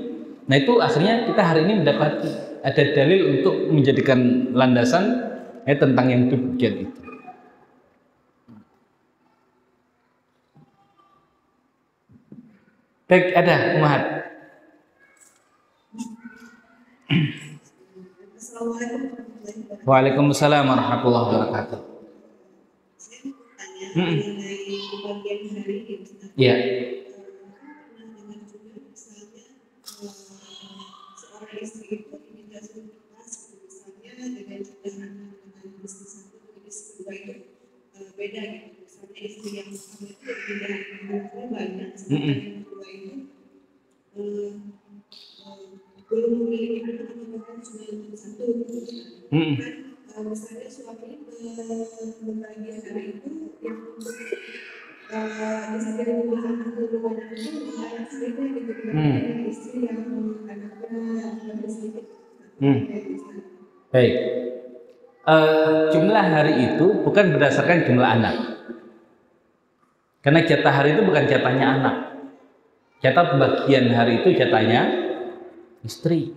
S1: nah itu akhirnya kita hari ini mendapat ada dalil untuk menjadikan landasan tentang yang demikian itu. Baik, ada Ummahat. Waalaikumsalam warahmatullahi wabarakatuh. Iya. Seorang istri itu dikasih misalnya dengan beda gitu. Misalnya istri yang pertama itu pindah banyak, yang kedua itu belum memiliki anak atau bahkan cuma satu gitu. Kan misalnya suami membagi anak itu yang untuk istri yang lebih banyak itu anak istrinya gitu, dengan istri yang anaknya lebih sedikit. Baik. Jumlah hari itu bukan berdasarkan jumlah anak, karena jatah hari itu bukan jatahnya anak. Jatah pembagian hari itu jatahnya istri.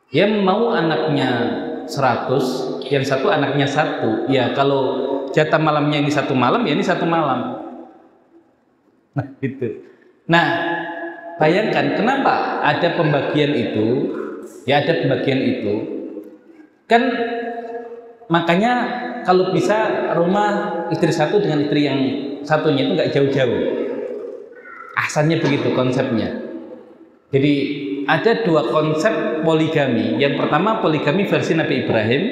S1: Yang mau anaknya 100, yang satu anaknya 1. Ya kalau jatah malamnya ini satu malam, ya ini satu malam. Nah itu. Nah bayangkan kenapa ada pembagian itu? Ya ada pembagian itu. Kan makanya kalau bisa rumah istri satu dengan istri yang satunya itu nggak jauh-jauh. Asalnya begitu konsepnya. Jadi ada dua konsep poligami. Yang pertama poligami versi Nabi Ibrahim,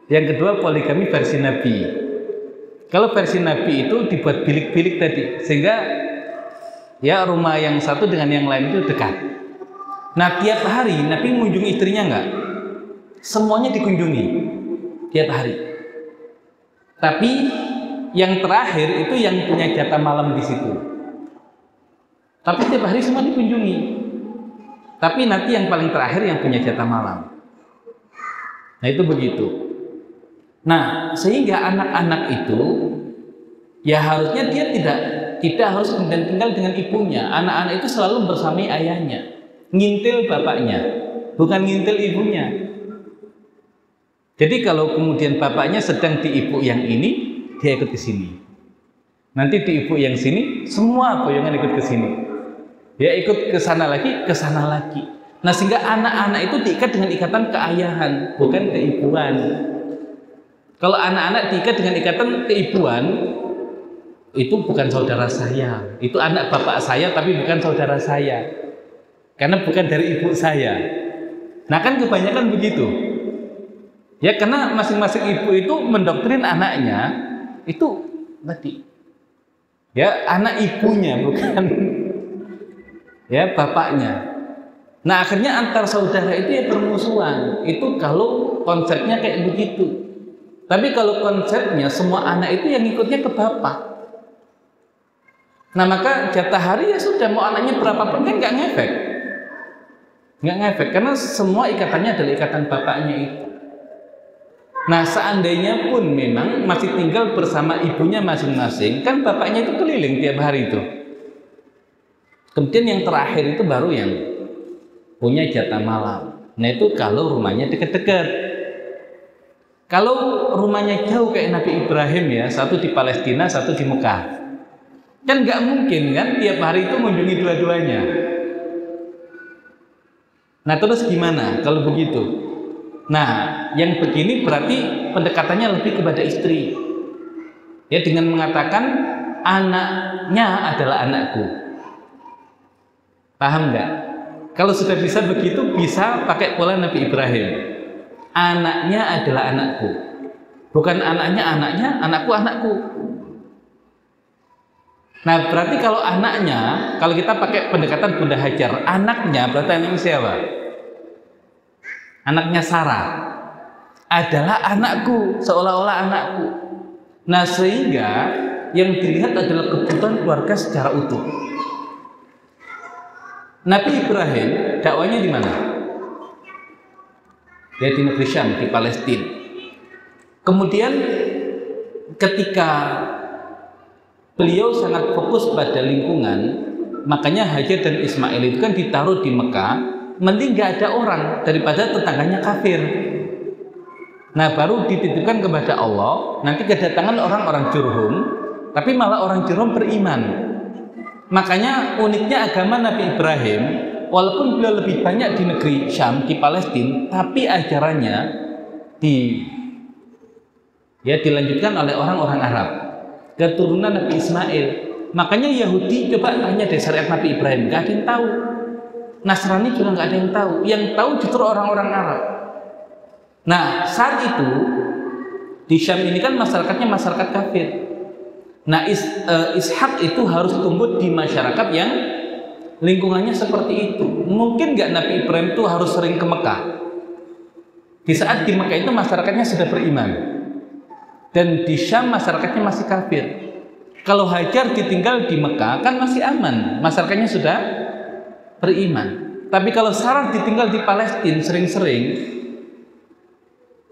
S1: yang kedua poligami versi Nabi. Kalau versi Nabi itu dibuat bilik-bilik tadi, sehingga ya rumah yang satu dengan yang lain itu dekat. Nah tiap hari Nabi mengunjungi istrinya enggak? Semuanya dikunjungi tiap hari. Tapi yang terakhir itu yang punya jatah malam di situ. Tapi tiap hari semua dikunjungi. Tapi nanti yang paling terakhir yang punya jatah malam. Nah itu begitu. Nah sehingga anak-anak itu ya harusnya dia tidak tidak harus kemudian tinggal dengan ibunya. Anak-anak itu selalu bersamai ayahnya, ngintil bapaknya, bukan ngintil ibunya. Jadi kalau kemudian bapaknya sedang di ibu yang ini, dia ikut ke sini. Nanti di ibu yang sini, semua boyongan ikut ke sini. Dia ikut ke sana lagi, ke sana lagi. Nah, sehingga anak-anak itu diikat dengan ikatan keayahan, bukan keibuan. Kalau anak-anak diikat dengan ikatan keibuan, itu bukan saudara saya. Itu anak bapak saya, tapi bukan saudara saya. Karena bukan dari ibu saya. Nah, kan kebanyakan begitu. Ya, karena masing-masing ibu itu mendoktrin anaknya itu tadi. Ya, anak ibunya bukan ya bapaknya. Nah, akhirnya antar saudara itu ya bermusuhan. Itu kalau konsepnya kayak begitu. Tapi kalau konsepnya semua anak itu yang ikutnya ke bapak. Nah, maka jatah hari ya sudah, mau anaknya berapapun kan nggak ngefek. Nggak ngefek karena semua ikatannya adalah ikatan bapaknya itu. Nah, seandainya pun memang masih tinggal bersama ibunya masing-masing, kan bapaknya itu keliling tiap hari itu. Kemudian yang terakhir itu baru yang punya jatah malam. Nah, itu kalau rumahnya dekat-dekat. Kalau rumahnya jauh kayak Nabi Ibrahim ya, satu di Palestina, satu di Mekah, kan nggak mungkin kan tiap hari itu mengunjungi dua-duanya. Nah, terus gimana kalau begitu? Nah, yang begini berarti pendekatannya lebih kepada istri. Ya, dengan mengatakan anaknya adalah anakku. Paham nggak? Kalau sudah bisa begitu, bisa pakai pola Nabi Ibrahim. Anaknya adalah anakku. Bukan anaknya, anakku, anakku. Nah, berarti kalau anaknya, kalau kita pakai pendekatan Bunda Hajar, anaknya berarti anaknya siapa? Anaknya Sarah adalah anakku, seolah-olah anakku. Nah, sehingga yang dilihat adalah kebutuhan keluarga secara utuh. Nabi Ibrahim dakwanya di mana? Dia di negeri Syam, di Palestina. Kemudian ketika beliau sangat fokus pada lingkungan, makanya Hajar dan Ismail itu kan ditaruh di Mekah. Mending gak ada orang daripada tetangganya kafir. Nah, baru dititipkan kepada Allah. Nanti kedatangan orang-orang Jurhum, tapi malah orang Jurhum beriman. Makanya uniknya agama Nabi Ibrahim, walaupun beliau lebih banyak di negeri Syam, di Palestina, tapi ajarannya dilanjutkan oleh orang-orang Arab, keturunan Nabi Ismail. Makanya Yahudi coba tanya dari syariat Nabi Ibrahim, gak ada yang tahu. Nasrani juga nggak ada yang tahu. Yang tahu justru orang-orang Arab. Nah, saat itu di Syam ini kan masyarakatnya masyarakat kafir. Nah, Ishak itu harus tumbuh di masyarakat yang lingkungannya seperti itu. Mungkin nggak Nabi Ibrahim itu harus sering ke Mekah. Di saat di Mekah itu masyarakatnya sudah beriman, dan di Syam masyarakatnya masih kafir. Kalau Hajar ditinggal di Mekah kan masih aman, masyarakatnya sudah beriman. Tapi kalau Sarah ditinggal di Palestina sering-sering,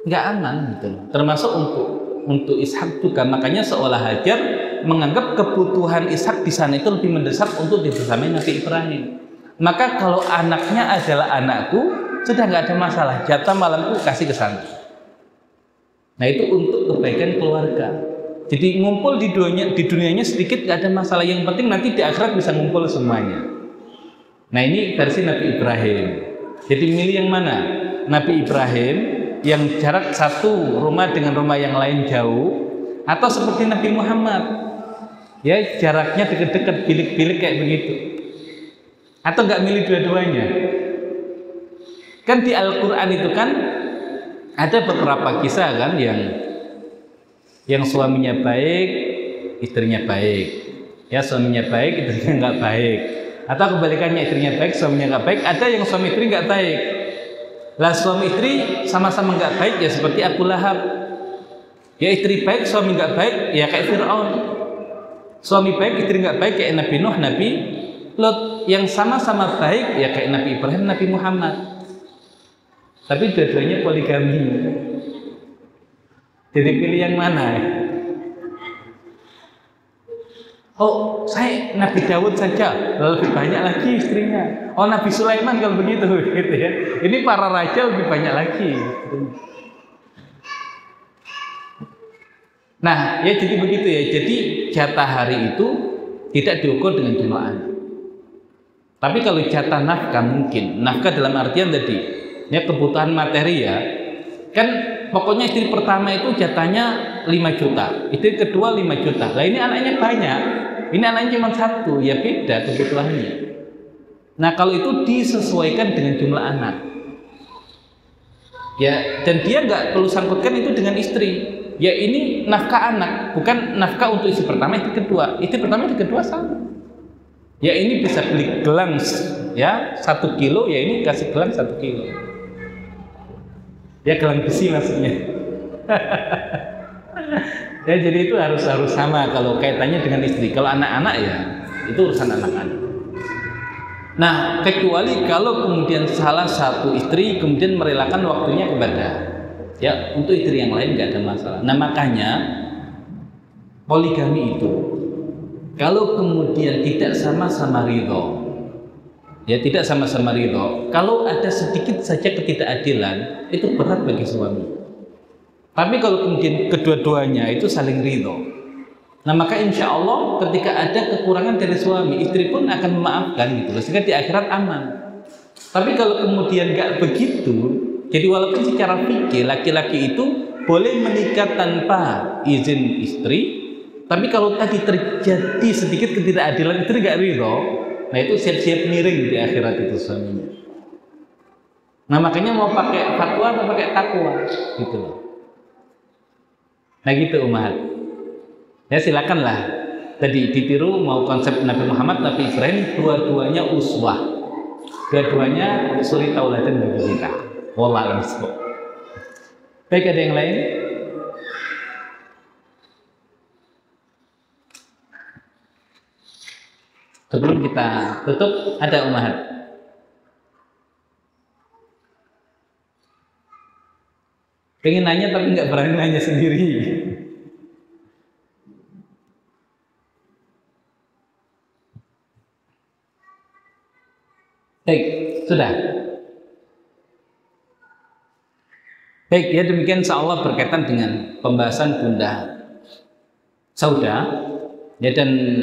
S1: nggak aman gitu. Termasuk untuk Ishak juga. Makanya seolah Hajar menganggap kebutuhan Ishak di sana itu lebih mendesak untuk dibersamai Nabi Ibrahim. Maka kalau anaknya adalah anakku, sudah nggak ada masalah. Jatah malamku kasih ke sana. Nah, itu untuk kebaikan keluarga. Jadi ngumpul di dunianya sedikit nggak ada masalah. Yang penting nanti di akhirat bisa ngumpul semuanya. Nah, ini versi Nabi Ibrahim. Jadi milih yang mana? Nabi Ibrahim yang jarak satu rumah dengan rumah yang lain jauh, atau seperti Nabi Muhammad, ya jaraknya dekat-dekat, bilik-bilik kayak begitu. Atau nggak milih dua-duanya? Kan di Al-Quran itu kan ada beberapa kisah kan yang suaminya baik, istrinya baik. Ya, suaminya baik, istrinya nggak baik. Atau kebalikannya, istrinya baik, suaminya nggak baik. Ada yang suami istri nggak baik. Lah, suami istri sama-sama nggak baik ya seperti Abu Lahab. Ya, istri baik, suami nggak baik ya kayak Fir'aun. Suami baik, istri nggak baik kayak Nabi Nuh, Nabi Lot. Yang sama-sama baik ya kayak Nabi Ibrahim, Nabi Muhammad. Tapi dua-duanya poligami. Jadi pilih yang mana? Oh, saya Nabi Daud saja, lebih banyak lagi istrinya. Oh, Nabi Sulaiman kalau begitu, gitu ya. Ini para raja lebih banyak lagi. Nah, ya jadi begitu ya. Jadi jatah hari itu tidak diukur dengan jumlah anak. Tapi kalau jatah nafkah mungkin. Nafkah dalam artian tadi, ya kebutuhan materi ya. Kan pokoknya istri pertama itu jatahnya 5 juta, istri kedua 5 juta. Lah ini anaknya banyak. Ini anaknya cuma 1, ya beda kebutuhannya. Nah, kalau itu disesuaikan dengan jumlah anak. Ya, dan dia nggak perlu sangkutkan itu dengan istri. Ya ini nafkah anak, bukan nafkah untuk istri pertama, istri kedua. Istri pertama, istri kedua sama. Ya ini bisa beli gelang ya 1 kilo, ya ini kasih gelang 1 kilo. Ya gelang besi maksudnya. Ya jadi itu harus sama kalau kaitannya dengan istri. Kalau anak-anak ya itu urusan anak-anak. Nah, kecuali kalau kemudian salah satu istri kemudian merelakan waktunya kepada ya untuk istri yang lain nggak ada masalah. Nah makanya poligami itu kalau kemudian tidak sama-sama ridho, ya tidak sama-sama ridho, kalau ada sedikit saja ketidakadilan itu berat bagi suami. Tapi kalau kemudian kedua-duanya itu saling ridho, nah maka insya Allah ketika ada kekurangan dari suami, istri pun akan memaafkan gitu, sehingga di akhirat aman. Tapi kalau kemudian nggak begitu, jadi walaupun secara fikih laki-laki itu boleh menikah tanpa izin istri, tapi kalau tadi terjadi sedikit ketidakadilan, istri nggak ridho, nah itu siap-siap miring di akhirat itu suaminya. Nah makanya mau pakai fatwa atau pakai takwa gitu loh. Nah gitu Ummahat. Ya silakanlah. Tadi ditiru mau konsep Nabi Muhammad, Nabi Ibrahim, dua-duanya uswah. Dua-duanya suri tauladan bagi kita. Wallahu a'lam. Baik, ada yang lain? Sebelum kita tutup, ada Ummahat. Pengen nanya tapi nggak berani nanya sendiri. Baik, sudah. Baik, ya demikian insyaallah berkaitan dengan pembahasan Bunda Sauda. Ya dan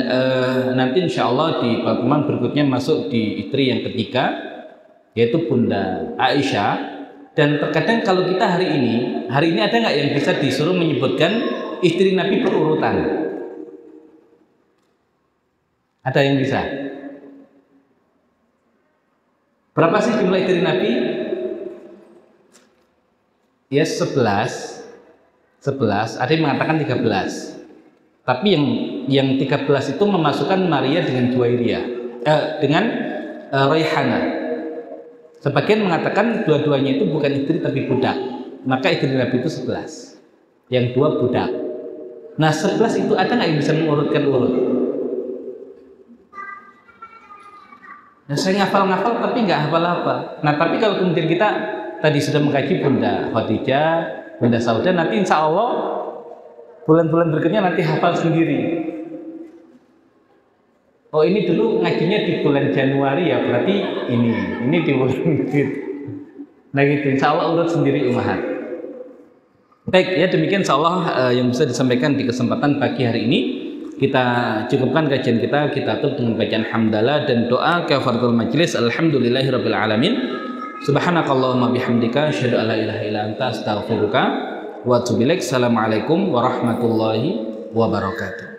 S1: nanti insyaallah di pertemuan berikutnya masuk di istri yang ketiga, yaitu Bunda Aisyah. Dan terkadang kalau kita hari ini ada nggak yang bisa disuruh menyebutkan istri Nabi berurutan? Ada yang bisa? Berapa sih jumlah istri Nabi? Ya 11. Ada yang mengatakan 13. Tapi yang 13 itu memasukkan Maria dengan Juwairiyah, dengan Raihana. Sebagian mengatakan dua-duanya itu bukan istri tapi budak. Maka istri Nabi itu 11. Yang 2 budak. Nah 11 itu ada nggak yang bisa mengurutkan urut? Nah saya ngafal-ngafal tapi nggak hafal-hafal. Nah tapi kalau kemudian kita tadi sudah mengkaji Bunda Khadijah, Bunda Sauda, nanti insya Allah bulan-bulan berikutnya nanti hafal sendiri. Oh ini dulu ngajinya di bulan Januari ya, berarti ini di bulan gitu. Nah gitu, insya Allah urut sendiri Ummahat. Baik ya demikian insya Allah yang bisa disampaikan di kesempatan pagi hari ini. Kita cukupkan kajian kita tutup dengan bacaan hamdalah dan doa kafaratul majlis. Alhamdulillahirabbil alamin. Subhanakallahumma bihamdika asyhadu an la ilaha illa anta astaghfiruka wa atubu ilaik. Assalamualaikum warahmatullahi wabarakatuh.